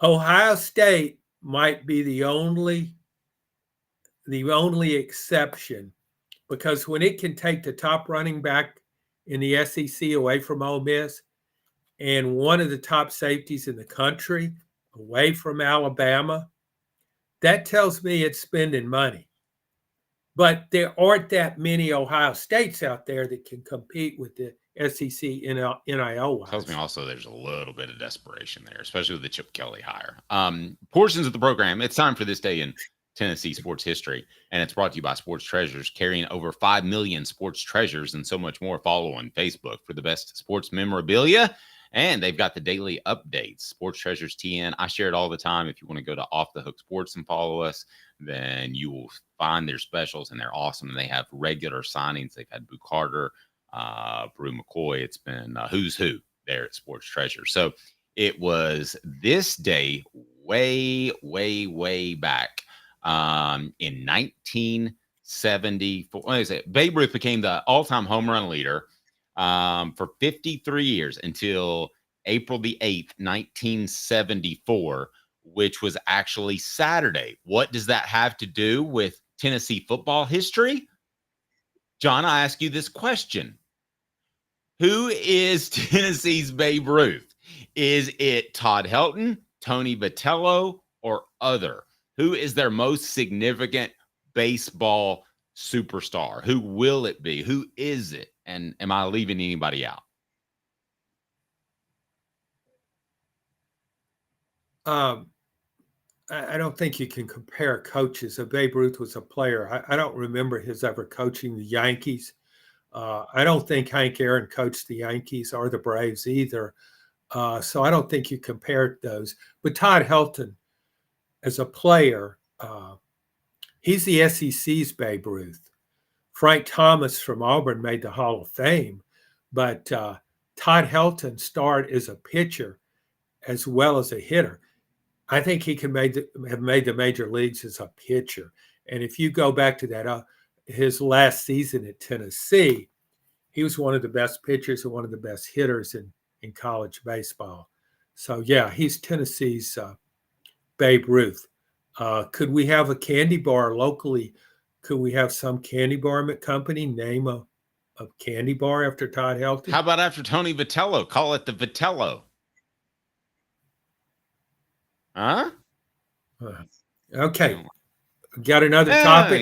Ohio State might be the only exception, because when it can take the top running back in the SEC away from Ole Miss and one of the top safeties in the country away from Alabama, that tells me it's spending money. But there aren't that many Ohio States out there that can compete with the SEC NIL-wise. Tells me also there's a little bit of desperation there, especially with the Chip Kelly hire. Portions of the program, it's time for this day in Tennessee sports history, and it's brought to you by Sports Treasures, carrying over 5 million sports treasures and so much more. Follow on Facebook for the best sports memorabilia. And they've got the daily updates, Sports Treasures TN. I share it all the time. If you want to go to Off the Hook Sports and follow us, then you will find their specials, and they're awesome. And they have regular signings. They've had Boo Carter, Brew McCoy. It's been who's who there at Sports Treasures. So it was this day way, way, way back in 1974. What is it? Babe Ruth became the all-time home run leader for 53 years until April the 8th, 1974, which was actually Saturday. What does that have to do with Tennessee football history? John, I ask you this question. Who is Tennessee's Babe Ruth? Is it Todd Helton, Tony Vitello, or other? Who is their most significant baseball superstar? Who will it be? Who is it? And am I leaving anybody out? I don't think you can compare coaches. Babe Ruth was a player. I don't remember his ever coaching the Yankees. I don't think Hank Aaron coached the Yankees or the Braves either. So I don't think you compare those. But Todd Helton, as a player, he's the SEC's Babe Ruth. Frank Thomas from Auburn made the Hall of Fame, but Todd Helton starred as a pitcher as well as a hitter. I think he can have made the major leagues as a pitcher. And if you go back to that, his last season at Tennessee, he was one of the best pitchers and one of the best hitters in college baseball. So, yeah, he's Tennessee's Babe Ruth. Could we have a candy bar locally? Could we have some candy bar company name a candy bar after Todd Helton? How about after Tony Vitello? Call it the Vitello. Huh? Okay. Got another topic?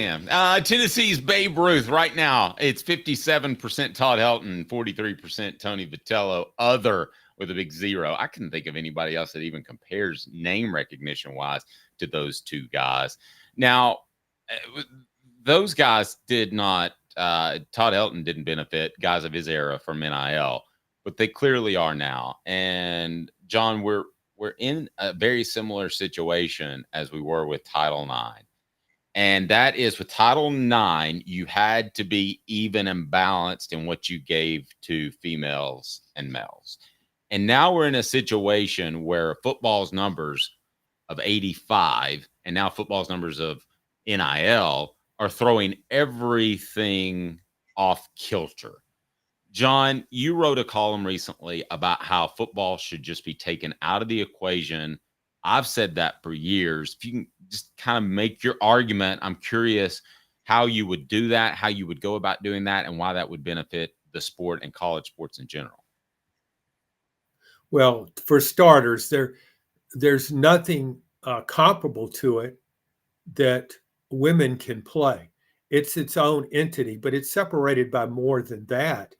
Tennessee's Babe Ruth right now. It's 57% Todd Helton, 43% Tony Vitello, other with a big zero. I couldn't think of anybody else that even compares name recognition-wise to those two guys. Now, those guys did not, Todd Helton didn't benefit guys of his era from NIL, but they clearly are now. And John, we're in a very similar situation as we were with Title IX. And that is with Title IX, you had to be even and balanced in what you gave to females and males. And now we're in a situation where football's numbers of 85 and now football's numbers of NIL are throwing everything off kilter. John, you wrote a column recently about how football should just be taken out of the equation. I've said that for years. If you can just kind of make your argument, I'm curious how you would do that, how you would go about doing that, and why that would benefit the sport and college sports in general. Well, for starters, there's nothing comparable to it that women can play. It's its own entity, but it's separated by more than that.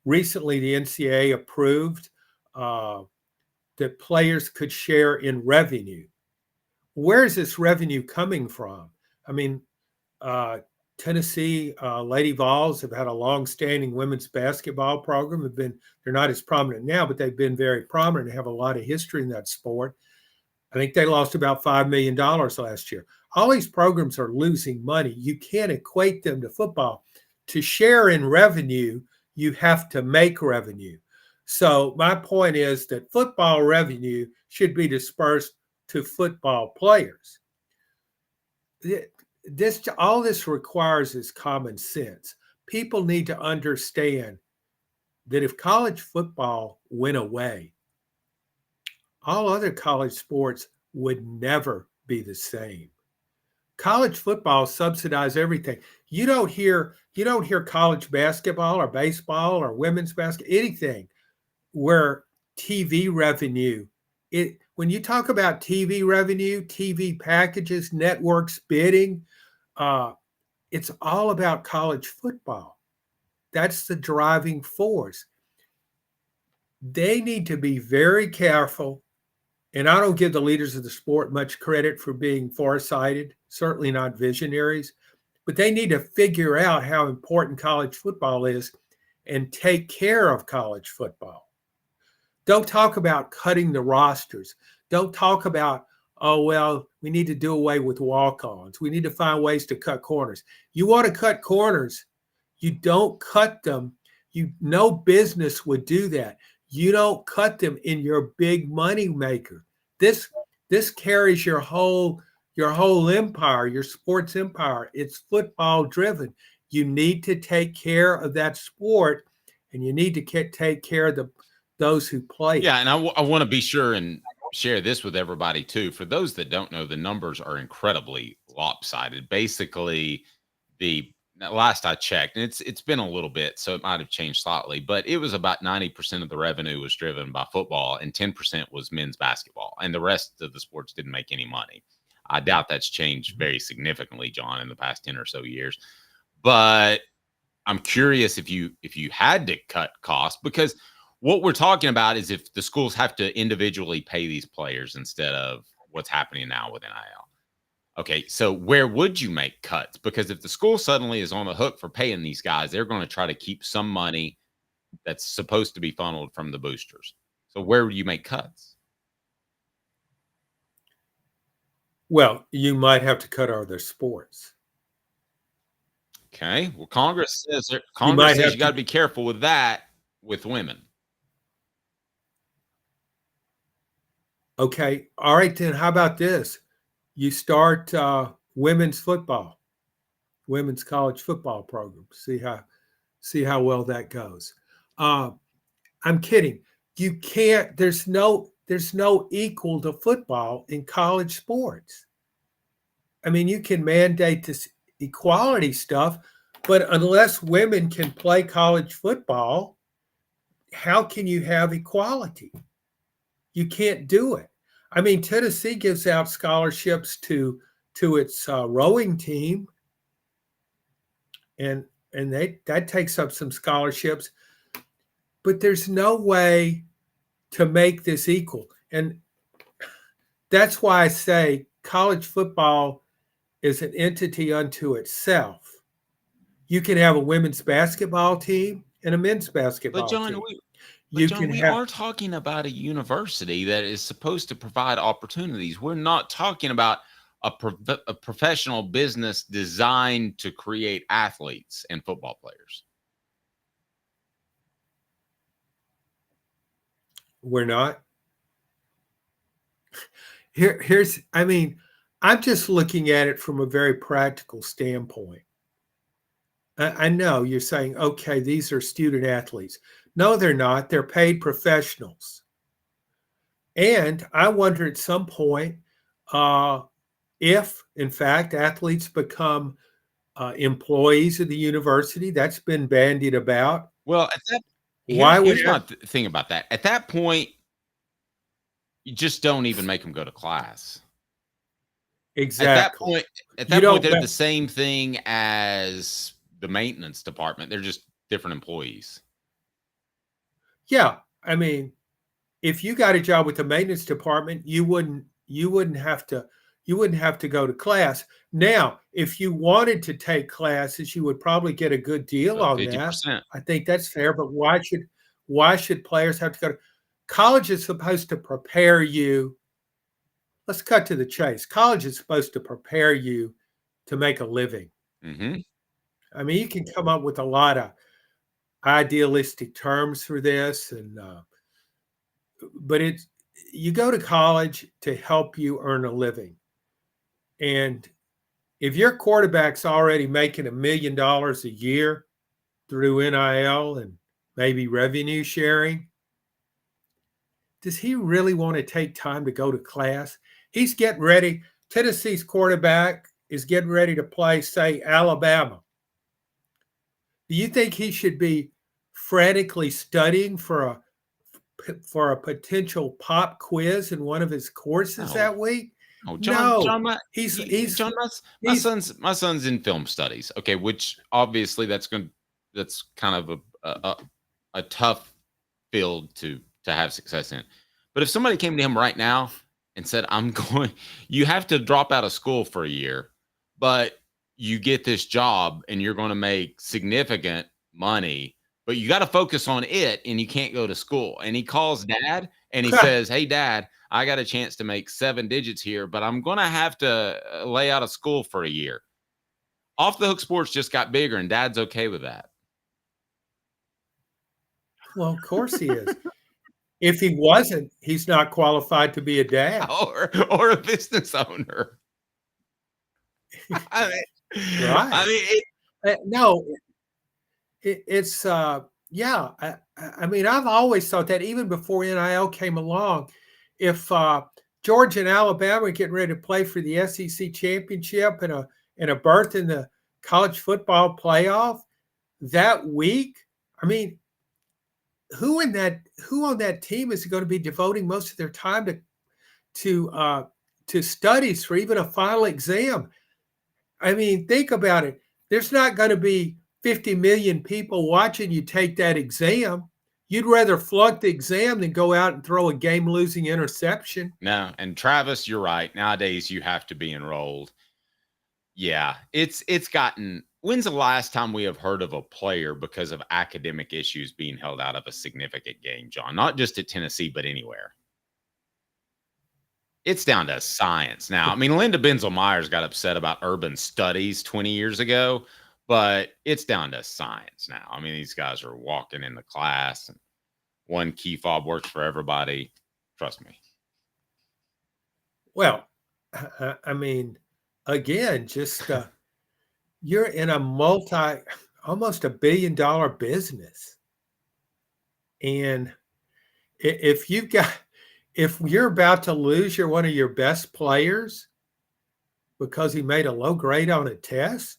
Recently, the NCAA approved that players could share in revenue. Where is this revenue coming from? I mean, Tennessee Lady Vols have had a long-standing women's basketball program. They're not as prominent now, but they've been very prominent and have a lot of history in that sport. I think they lost about $5 million last year. All these programs are losing money. You can't equate them to football. To share in revenue, you have to make revenue. So my point is that football revenue should be dispersed to football players. All this requires is common sense. People need to understand that if college football went away, all other college sports would never be the same. College football subsidizes everything. You don't hear college basketball or baseball or women's basketball, anything where TV revenue, when you talk about TV revenue, TV packages, networks bidding, it's all about college football. That's the driving force. They need to be very careful. And I don't give the leaders of the sport much credit for being farsighted, certainly not visionaries, but they need to figure out how important college football is and take care of college football. Don't talk about cutting the rosters. Don't talk about, oh, well, we need to do away with walk-ons. We need to find ways to cut corners. You want to cut corners, you don't cut them. No business would do that. You don't cut them in your big money maker. This carries your whole empire, your sports empire. It's football driven. You need to take care of that sport, and you need to take care of those who play. Yeah, and I want to be sure and share this with everybody too. For those that don't know, the numbers are incredibly lopsided. Basically, the last I checked, and it's been a little bit, so it might have changed slightly, but it was about 90% of the revenue was driven by football and 10% was men's basketball, and the rest of the sports didn't make any money. I doubt that's changed very significantly, John, in the past 10 or so years. But I'm curious if you had to cut costs, because what we're talking about is if the schools have to individually pay these players instead of what's happening now with NIL. Okay, so where would you make cuts? Because if the school suddenly is on the hook for paying these guys, they're going to try to keep some money that's supposed to be funneled from the boosters. So where would you make cuts? Well, you might have to cut other sports. Okay, well, Congress says you got to be careful with that with women. Okay, all right then. How about this? You start women's football, women's college football program. See how well that goes. I'm kidding. You can't. There's no equal to football in college sports. I mean, you can mandate this equality stuff, but unless women can play college football, how can you have equality? You can't do it. I mean, Tennessee gives out scholarships to its rowing team, and that takes up some scholarships. But there's no way to make this equal, and that's why I say college football is an entity unto itself. You can have a women's basketball team and a men's basketball team. We are talking about a university that is supposed to provide opportunities. We're not talking about a professional business designed to create athletes and football players. We're not. I'm just looking at it from a very practical standpoint. I know you're saying, okay, these are student athletes. No, they're not. They're paid professionals. And I wonder at some point if, in fact, athletes become employees of the university. That's been bandied about. Well, at that, here's my thing about that. At that point, you just don't even make them go to class. Exactly. At that point, they're the same thing as the maintenance department. They're just different employees. Yeah, I mean, if you got a job with the maintenance department, you wouldn't have to go to class. Now, if you wanted to take classes, you would probably get a good deal on 50%. That. I think that's fair, but why should players have to go to college? Is supposed to prepare you. Let's cut to the chase. College is supposed to prepare you to make a living. Mm-hmm. I mean, you can come up with a lot of idealistic terms for this, but you go to college to help you earn a living. And if your quarterback's already making $1 million a year through NIL and maybe revenue sharing, does he really want to take time to go to class? He's getting ready. Tennessee's quarterback is getting ready to play, say, Alabama. Do you think he should be frantically studying for a potential pop quiz in one of his courses that week? Oh, John, my son's in film studies. Okay, which obviously that's kind of a tough field to have success in. But if somebody came to him right now and said, you have to drop out of school for a year, but you get this job and you're going to make significant money, but you got to focus on it and you can't go to school. And he calls dad and he says, hey, dad, I got a chance to make 7 digits here, but I'm going to have to lay out of school for a year. Off the Hook Sports just got bigger and dad's okay with that. Well, of course he is. If he wasn't, he's not qualified to be a dad or a business owner. Right. It's yeah. I mean, I've always thought that even before NIL came along, if Georgia and Alabama are getting ready to play for the SEC championship and a berth in the college football playoff that week, I mean, who on that team is going to be devoting most of their time to studies for even a final exam? I mean, think about it. There's not going to be 50 million people watching you take that exam. You'd rather flunk the exam than go out and throw a game-losing interception. No, and Travis, you're right. Nowadays, you have to be enrolled. Yeah, it's gotten. When's the last time we have heard of a player because of academic issues being held out of a significant game, John? Not just at Tennessee, but anywhere. It's down to science now. I mean, Linda Benzel-Myers got upset about urban studies 20 years ago, but it's down to science now. I mean, these guys are walking in the class, and one key fob works for everybody. Trust me. Well, I mean, again, just you're in a almost $1 billion business. And if you're about to lose one of your best players because he made a low grade on a test,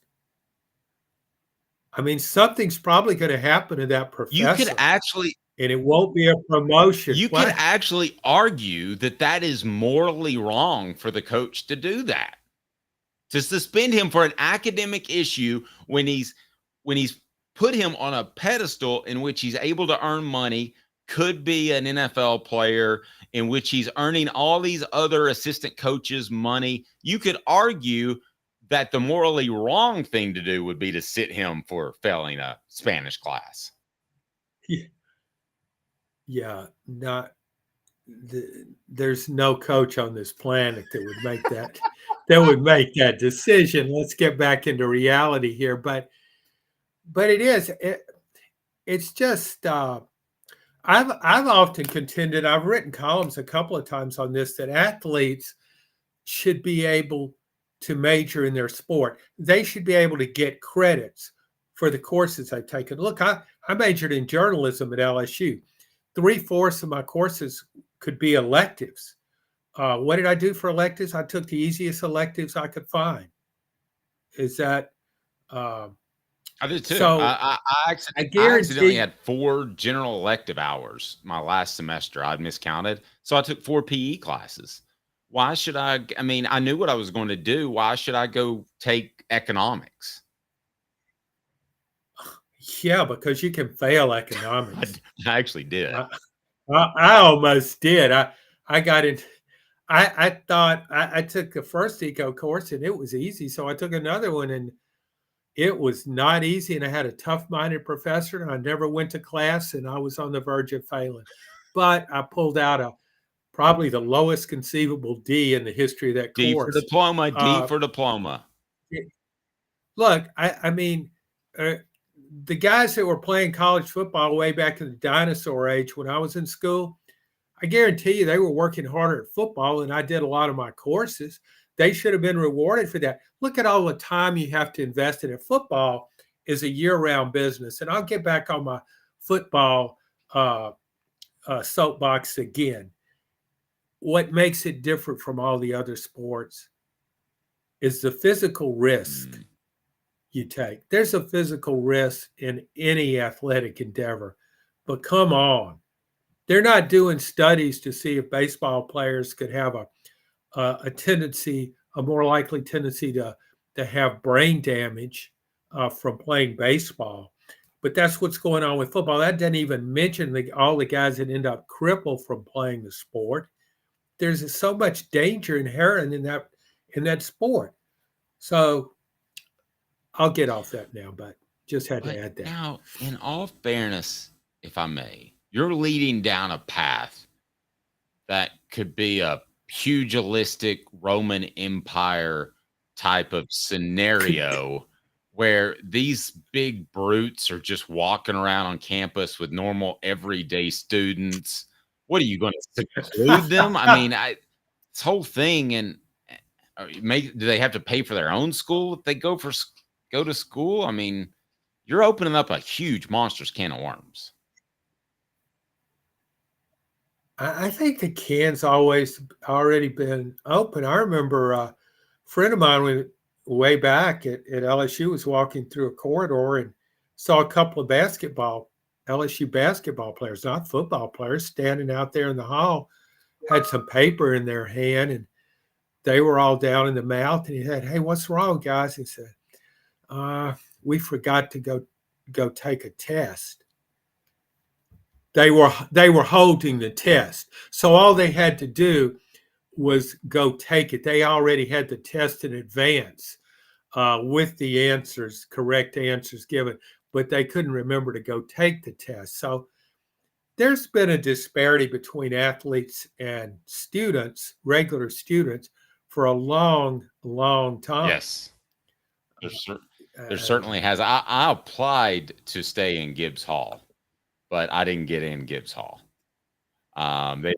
I mean, something's probably going to happen to that professor. You could actually, and it won't be a promotion. You could actually argue that is morally wrong for the coach to do that, to suspend him for an academic issue when he's put him on a pedestal in which he's able to earn money, could be an NFL player, in which he's earning all these other assistant coaches money. You could argue that the morally wrong thing to do would be to sit him for failing a Spanish class. Yeah, there's no coach on this planet that would make that would make that decision. Let's get back into reality here. But it's just I've often contended, I've written columns a couple of times on this, that athletes should be able to major in their sport. They should be able to get credits for the courses they've taken. Look, I majored in journalism at LSU. 3/4 of my courses could be electives. What did I do for electives? I took the easiest electives I could find. Is that I did too. so? I I accidentally guarantee. had 4 general elective hours my last semester. I'd miscounted. So I took 4 PE classes. Why should I mean, I knew what I was going to do. Why should I go take economics? Yeah, because you can fail economics. I actually did. I almost did. I got in. I thought I took the first eco course and it was easy. So I took another one and it was not easy. And I had a tough-minded professor and I never went to class and I was on the verge of failing. But I pulled out probably the lowest conceivable D in the history of that D course. for diploma. D for diploma. Look, I mean, the guys that were playing college football way back in the dinosaur age when I was in school, I guarantee you they were working harder at football than I did a lot of my courses. They should have been rewarded for that. Look at all the time you have to invest in it. Football is a year-round business. And I'll get back on my football soapbox again. What makes it different from all the other sports is the physical risk you take. There's a physical risk in any athletic endeavor, but come on. They're not doing studies to see if baseball players could have a more likely tendency to have brain damage from playing baseball. But that's what's going on with football. That doesn't even mention all the guys that end up crippled from playing the sport. There's so much danger inherent in that sport. So I'll get off that now, but just had to add that. Now, in all fairness, if I may, you're leading down a path that could be a pugilistic Roman Empire type of scenario where these big brutes are just walking around on campus with normal everyday students. What are you going to seclude them? I mean, this whole thing, and do they have to pay for their own school if they go to school? I mean, you're opening up a huge monstrous can of worms. I think the can's already been open. I remember a friend of mine way back at LSU was walking through a corridor and saw a couple of LSU basketball players, not football players, standing out there in the hall, had some paper in their hand, and they were all down in the mouth. And he said, "Hey, what's wrong, guys?" He said, "We forgot to go take a test." They were holding the test. So all they had to do was go take it. They already had the test in advance with the correct answers given, but they couldn't remember to go take the test. So there's been a disparity between athletes and students, regular students, for a long, long time. Yes. There certainly has. I applied to stay in Gibbs Hall, but I didn't get in Gibbs Hall. They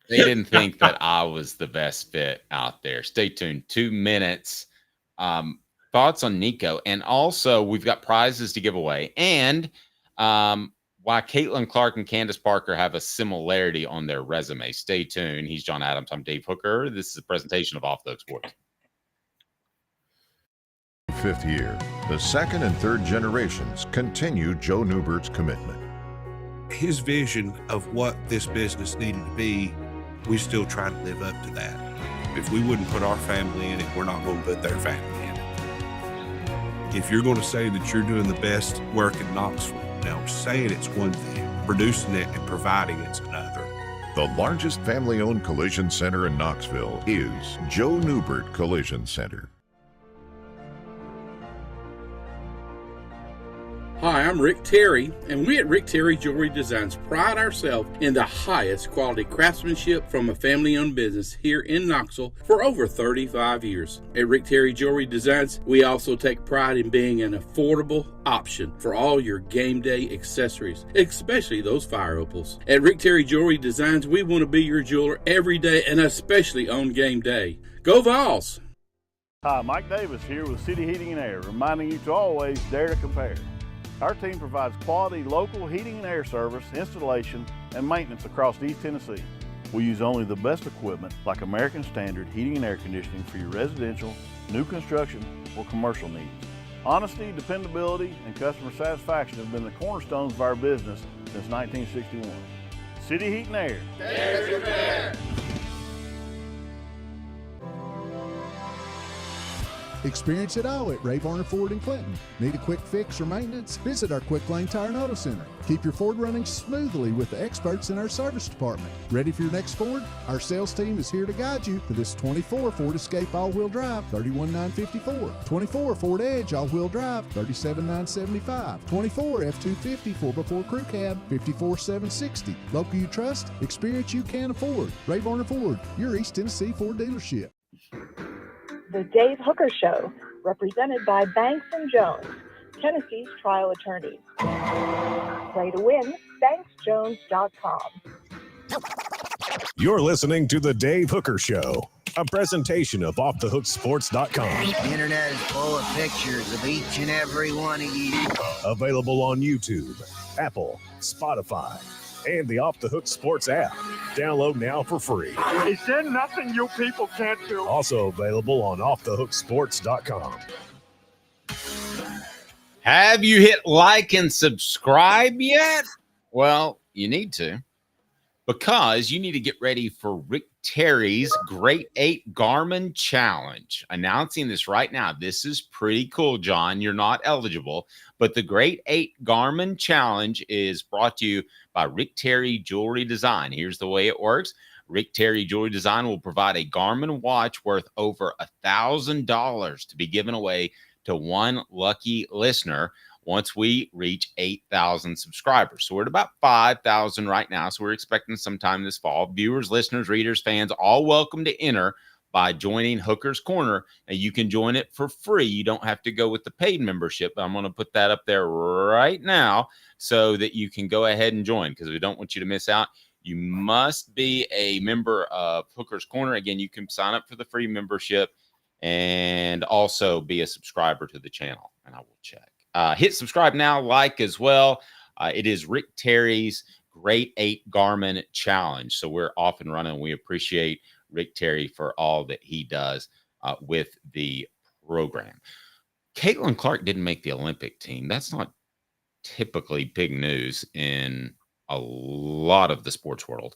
didn't think that I was the best fit out there. Stay tuned. 2 minutes. Thoughts on Nico, and also we've got prizes to give away, and why Caitlin Clark and Candace Parker have a similarity on their resume. Stay tuned. He's John Adams. I'm Dave Hooker. This is a presentation of Off the Hook Sports. 5th year, the second and third generations continue Joe Newbert's commitment. His vision of what this business needed to be, we still try to live up to that. If we wouldn't put our family in it, we're not going to put their family in it. If you're going to say that you're doing the best work in Knoxville, now saying it's one thing, producing it and providing it's another. The largest family-owned collision center in Knoxville is Joe Newbert Collision Center. Hi, I'm Rick Terry, and we at Rick Terry Jewelry Designs pride ourselves in the highest quality craftsmanship from a family-owned business here in Knoxville for over 35 years. At Rick Terry Jewelry Designs, we also take pride in being an affordable option for all your game day accessories, especially those fire opals. At Rick Terry Jewelry Designs, we want to be your jeweler every day and especially on game day. Go Vols! Hi, Mike Davis here with City Heating and Air, reminding you to always dare to compare. Our team provides quality local heating and air service, installation, and maintenance across East Tennessee. We use only the best equipment like American Standard heating and air conditioning for your residential, new construction, or commercial needs. Honesty, dependability, and customer satisfaction have been the cornerstones of our business since 1961. City Heat and Air. Dare to compare. Experience it all at Ray Varner Ford in Clinton. Need a quick fix or maintenance? Visit our Quick Lane Tire and Auto Center. Keep your Ford running smoothly with the experts in our service department. Ready for your next Ford? Our sales team is here to guide you to this 24 Ford Escape all-wheel drive, $31,954. 24 Ford Edge all-wheel drive, $37,975. 24 F-250 4x4 Crew Cab, $54,760. Local you trust, experience you can afford. Ray Varner Ford, your East Tennessee Ford dealership. The Dave Hooker Show, represented by Banks & Jones, Tennessee's trial attorneys. Play to win, banksjones.com. You're listening to The Dave Hooker Show, a presentation of OffTheHookSports.com. The internet is full of pictures of each and every one of you. Available on YouTube, Apple, Spotify, and the Off the Hook Sports app. Download now for free. Is there nothing you people can't do? Also available on OffTheHookSports.com. Have you hit like and subscribe yet? Well, you need to, because you need to get ready for Rick Terry's Great 8 Garmin Challenge. Announcing this right now. This is pretty cool, John. You're not eligible, but the Great 8 Garmin Challenge is brought to you by Rick Terry Jewelry Design. Here's the way it works. Rick Terry Jewelry Design will provide a Garmin watch worth over $1,000 to be given away to one lucky listener once we reach 8,000 subscribers. So we're at about 5,000 right now. So we're expecting sometime this fall. Viewers, listeners, readers, fans, all welcome to enter by joining Hooker's Corner. And you can join it for free. You don't have to go with the paid membership. I'm going to put that up there right now so that you can go ahead and join, because we don't want you to miss out. You must be a member of Hooker's Corner. Again, you can sign up for the free membership and also be a subscriber to the channel. And I will check. Hit subscribe now, like as well. It is Rick Terry's Great 8 Garmin Challenge. So we're off and running. We appreciate Rick Terry for all that he does with the program. Caitlin Clark didn't make the Olympic team. That's not typically big news in a lot of the sports world,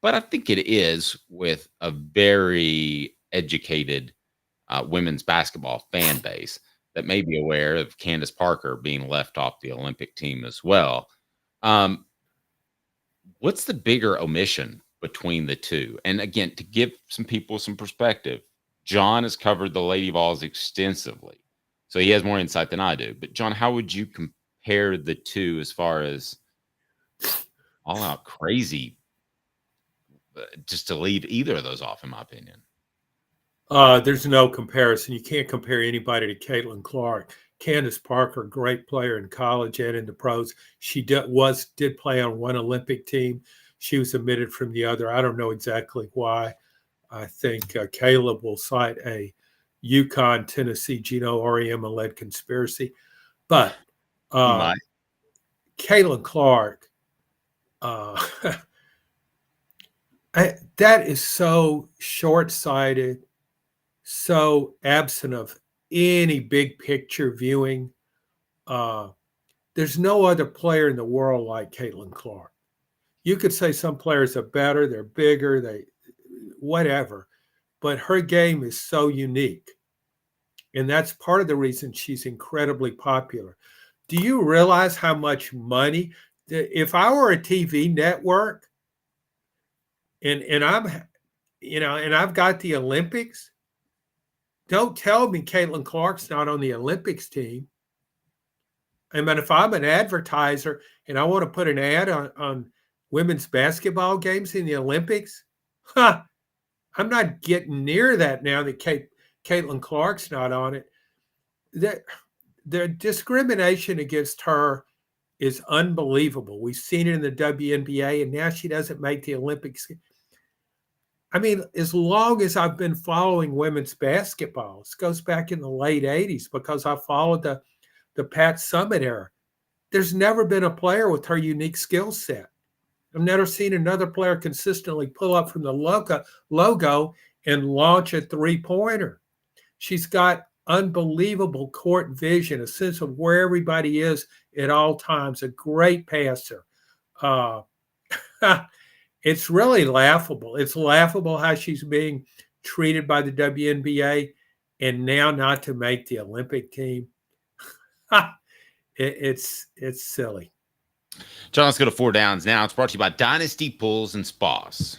but I think it is with a very educated women's basketball fan base that may be aware of Candace Parker being left off the Olympic team as well. What's the bigger omission between the two? And again, to give some people some perspective, John has covered the Lady Vols extensively, so he has more insight than I do. But John, how would you compare the two as far as all out crazy, just to leave either of those off, in my opinion? There's no comparison. You can't compare anybody to Caitlin Clark. Candace Parker, great player in college and in the pros. She did play on one Olympic team. She was omitted from the other. I don't know exactly why. I think Caleb will cite a UConn, Tennessee, Gino Auriemma-led conspiracy. But Caitlin Clark, that is so short-sighted, so absent of any big picture viewing. There's no other player in the world like Caitlin Clark. You could say some players are better, they're bigger, whatever, but her game is so unique. And that's part of the reason she's incredibly popular. Do you realize how much money, if I were a TV network and I'm, and I've got the Olympics, don't tell me Caitlin Clark's not on the Olympics team. I mean, if I'm an advertiser and I want to put an ad on women's basketball games in the Olympics, I'm not getting near that now that Caitlin Clark's not on it. The discrimination against her is unbelievable. We've seen it in the WNBA, and now she doesn't make the Olympics. I mean, as long as I've been following women's basketball, this goes back in the late 80s because I followed the Pat Summitt era. There's never been a player with her unique skill set. I've never seen another player consistently pull up from the logo and launch a three-pointer. She's got unbelievable court vision, a sense of where everybody is at all times, a great passer. It's really laughable. It's laughable how she's being treated by the WNBA and now not to make the Olympic team. It's silly. John, let's go to 4 Downs now. It's brought to you by Dynasty Pools and Spas.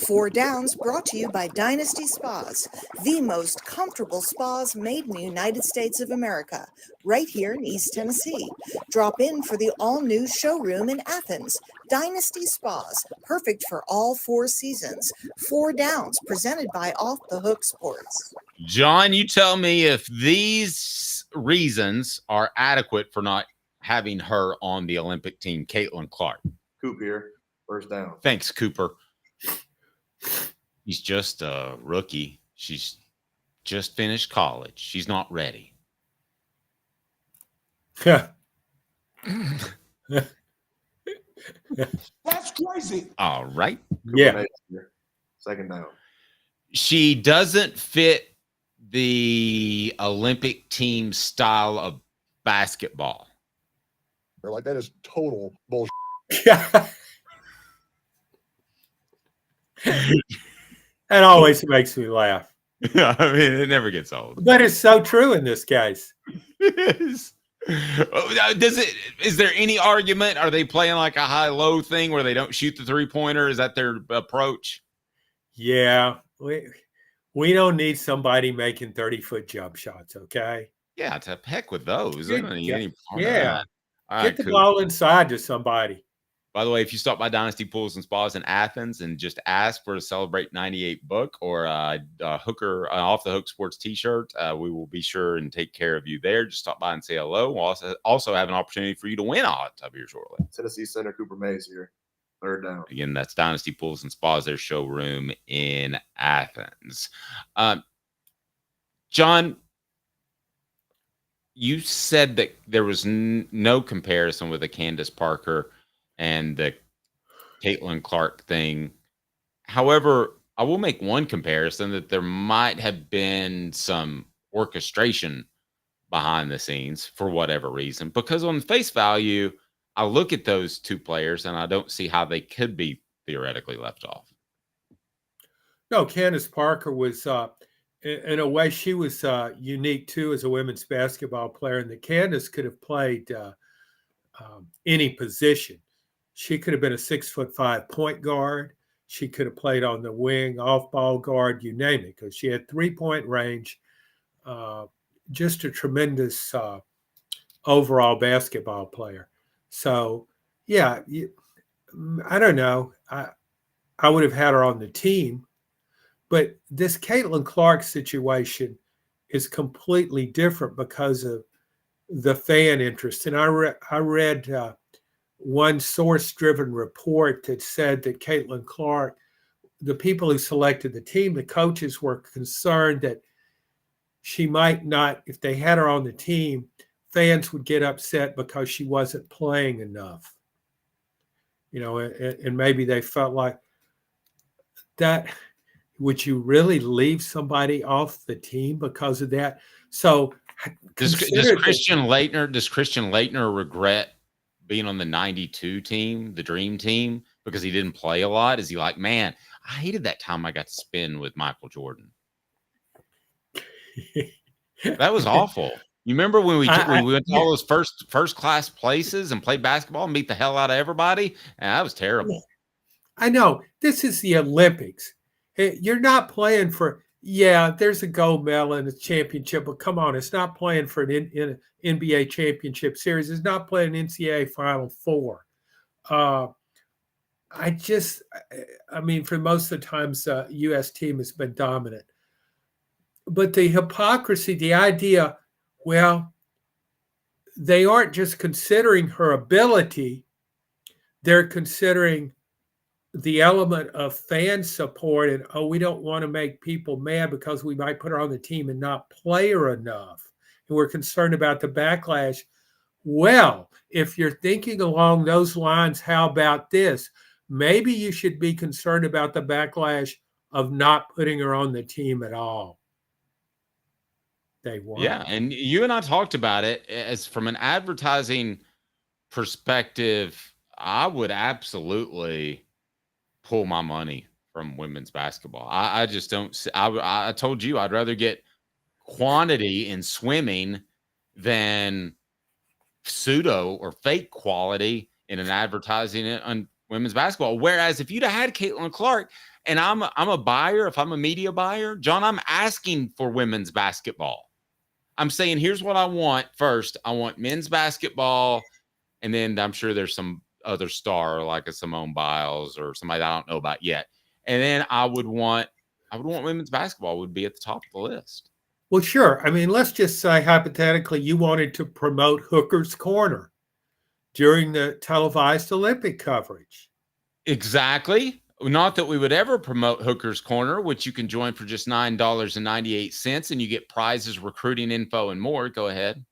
4 Downs brought to you by Dynasty Spas, the most comfortable spas made in the United States of America, right here in East Tennessee. Drop in for the all-new showroom in Athens. Dynasty Spas, perfect for all 4 seasons. 4 Downs, presented by Off the Hook Sports. John, you tell me if these reasons are adequate for not having her on the Olympic team, Caitlin Clark. Coop here, first down. Thanks, Cooper. He's just a rookie. She's just finished college. She's not ready. Yeah. That's crazy. All right. Yeah. Second down. She doesn't fit the Olympic team style of basketball. They're like, that is total bullshit. Yeah. That always makes me laugh. I mean, it never gets old. But it's so true in this case. Is there any argument? Are they playing like a high-low thing where they don't shoot the three-pointer? Is that their approach? Yeah. We don't need somebody making 30-foot jump shots, okay? Yeah, to heck with those. I don't need any part of Yeah. that. All Get right, the cool. ball inside to somebody. By the way, if you stop by Dynasty Pools and Spas in Athens and just ask for a Celebrate 98 book or a Hooker Off the Hook Sports t-shirt, we will be sure and take care of you there. Just stop by and say hello. We'll also have an opportunity for you to win a hot tub here shortly. Tennessee Center, Cooper Mays here. Third down. Again, that's Dynasty Pools and Spas, their showroom in Athens. John, you said that there was no comparison with the Candace Parker and the Caitlin Clark thing. However, I will make one comparison that there might have been some orchestration behind the scenes for whatever reason, because on face value, I look at those two players and I don't see how they could be theoretically left off. No, Candace Parker was, in a way, she was unique too as a women's basketball player, and that Candace could have played any position. She could have been a 6'5" point guard. She could have played on the wing, off-ball guard, you name it, because she had 3-point range. Just a tremendous overall basketball player. So, yeah, I don't know. I would have had her on the team. But this Caitlin Clark situation is completely different because of the fan interest. And I read one source-driven report that said that Caitlin Clark, the people who selected the team, the coaches were concerned that she might not, if they had her on the team, fans would get upset because she wasn't playing enough. You know, and maybe they felt like that. Would you really leave somebody off the team because of that? So does Christian Laettner regret being on the 92 team, the dream team, because he didn't play a lot? Is he like, man, I hated that time I got to spend with Michael Jordan? That was awful. You remember when we went to all those first class places and played basketball and beat the hell out of everybody? That was terrible. I know. This is the Olympics. You're not playing for, Yeah, there's a gold medal and a championship, but come on, it's not playing for an NBA championship series. It's not playing NCAA Final Four. Uh, I just, I mean, for most of the times, U.S. team has been dominant. But the hypocrisy, the idea, well, they aren't just considering her ability, they're considering the element of fan support and, oh, we don't want to make people mad because we might put her on the team and not play her enough. And we're concerned about the backlash. Well, if you're thinking along those lines, how about this? Maybe you should be concerned about the backlash of not putting her on the team at all. They weren't. Yeah, and you and I talked about it as from an advertising perspective. I would absolutely pull my money from women's basketball. I just don't. I told you I'd rather get quantity in swimming than pseudo or fake quality in an advertising on women's basketball. Whereas if you'd have had Caitlin Clark, and I'm a buyer, if I'm a media buyer, John, I'm asking for women's basketball. I'm saying, here's what I want first. I want men's basketball, and then I'm sure there's some other star like a Simone Biles or somebody I don't know about yet. And then I would want women's basketball would be at the top of the list. Well, sure. I mean, let's just say hypothetically you wanted to promote Hooker's Corner during the televised Olympic coverage. Exactly. Not that we would ever promote Hooker's Corner, which you can join for just $9.98, and you get prizes, recruiting info, and more. Go ahead.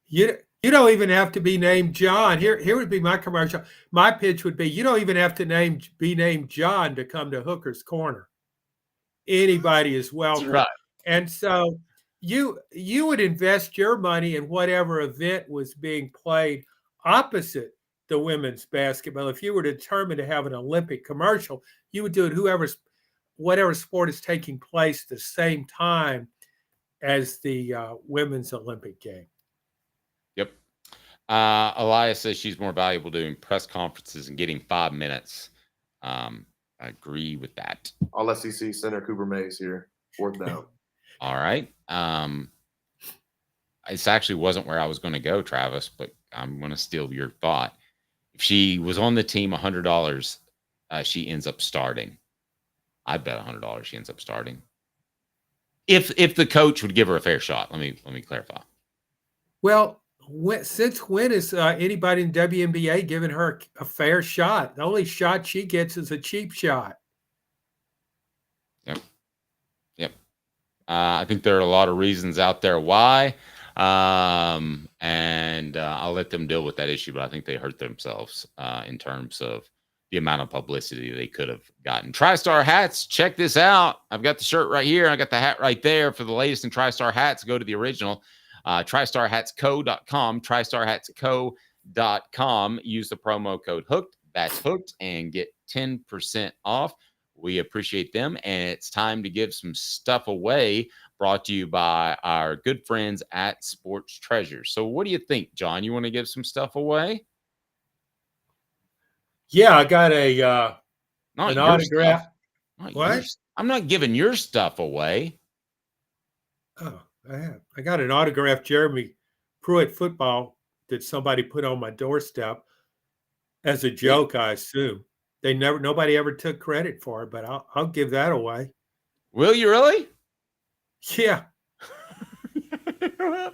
You don't even have to be named John. Here would be my commercial. My pitch would be, you don't even have to be named John to come to Hooker's Corner. Anybody is welcome. That's right. And so you would invest your money in whatever event was being played opposite the women's basketball. If you were determined to have an Olympic commercial, you would do it whatever sport is taking place the same time as the women's Olympic game. Yep. Elias says she's more valuable doing press conferences and getting 5 minutes. I agree with that. All SEC center Cooper Mays here. 4th down. All right. This actually wasn't where I was going to go, Travis, but I'm going to steal your thought. If she was on the team, $100, she ends up starting. I bet $100 she ends up starting. If the coach would give her a fair shot. Let me clarify. Well, since when is anybody in WNBA giving her a fair shot? The only shot she gets is a cheap shot. Yep. I think there are a lot of reasons out there why. And I'll let them deal with that issue, but I think they hurt themselves in terms of the amount of publicity they could have gotten. TriStar hats, check this out. I've got the shirt right here. I got the hat right there. For the latest in TriStar hats, go to the original. TriStarHatsCo.com, TriStarHatsCo.com. Use the promo code HOOKED. That's HOOKED, and get 10% off. We appreciate them, and it's time to give some stuff away, brought to you by our good friends at Sports Treasures. So what do you think, John? You want to give some stuff away? Yeah, I got an autograph. What? I'm not giving your stuff away. Oh, I have. I got an autographed Jeremy Pruitt football that somebody put on my doorstep as a joke, I assume. Nobody ever took credit for it, but I'll give that away. Will you really? Yeah.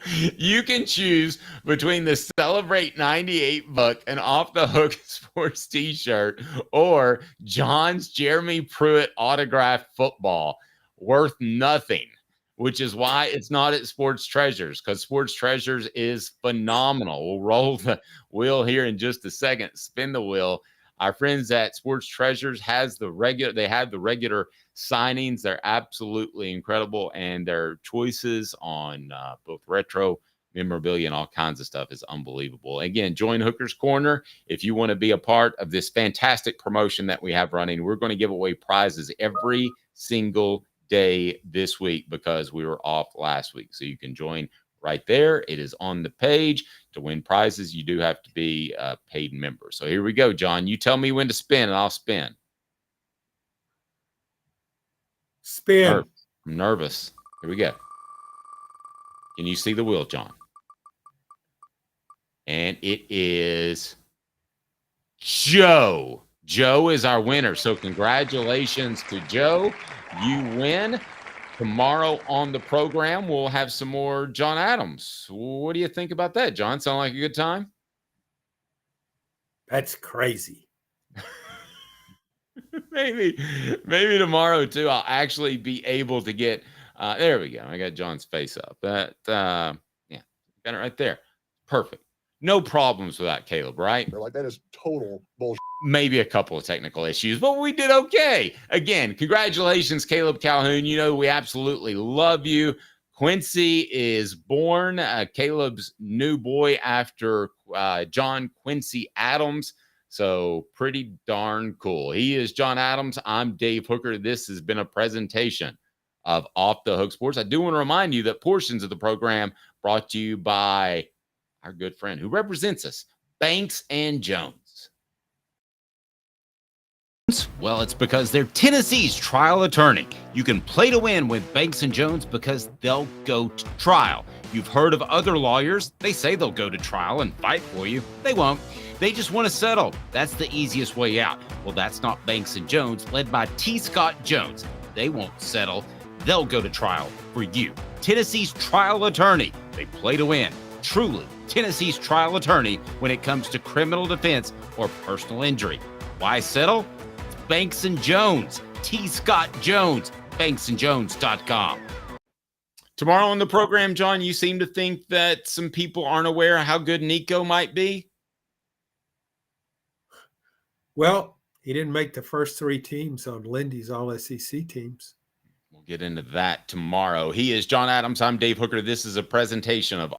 You can choose between the Celebrate 98 book and Off the Hook Sports t-shirt or John's Jeremy Pruitt autographed football, worth nothing, which is why it's not at Sports Treasures, because Sports Treasures is phenomenal. We'll roll the wheel here in just a second. Spin the wheel. Our friends at Sports Treasures have the regular signings. They're absolutely incredible, and their choices on both retro memorabilia and all kinds of stuff is unbelievable. Again, join Hooker's Corner if you want to be a part of this fantastic promotion that we have running. We're going to give away prizes every single day this week because we were off last week. So you can join right there. It is on the page. To win prizes, you do have to be a paid member. So here we go, John. You tell me when to spin, and I'll spin. Spin. I'm nervous. Here we go. Can you see the wheel, John? And it is Joe. Joe is our winner. So congratulations to Joe. You win. Tomorrow on the program, we'll have some more John Adams. What do you think about that, John? Sound like a good time? That's crazy. maybe tomorrow too. I'll actually be able to get. There we go. I got John's face up. That yeah, got it right there. Perfect. No problems with that, Caleb. Right? They're like, that is total bullshit. Maybe a couple of technical issues, but we did okay. Again, congratulations, Caleb Calhoun. You know we absolutely love you. Quincy is born, Caleb's new boy after John Quincy Adams. So pretty darn cool. He is John Adams. I'm Dave Hooker. This has been a presentation of Off the Hook Sports. I do want to remind you that portions of the program brought to you by our good friend who represents us, Banks and Jones. Well, it's because they're Tennessee's trial attorney. You can play to win with Banks and Jones because they'll go to trial. You've heard of other lawyers. They say they'll go to trial and fight for you. They won't. They just want to settle. That's the easiest way out. Well, that's not Banks and Jones, led by T. Scott Jones. They won't settle. They'll go to trial for you. Tennessee's trial attorney. They play to win. Truly, Tennessee's trial attorney when it comes to criminal defense or personal injury. Why settle? Banks and Jones, T. Scott Jones, banksandjones.com. Tomorrow on the program, John, you seem to think that some people aren't aware how good Nico might be. Well, he didn't make the first 3 teams on Lindy's All-SEC teams. We'll get into that tomorrow. He is John Adams. I'm Dave Hooker. This is a presentation of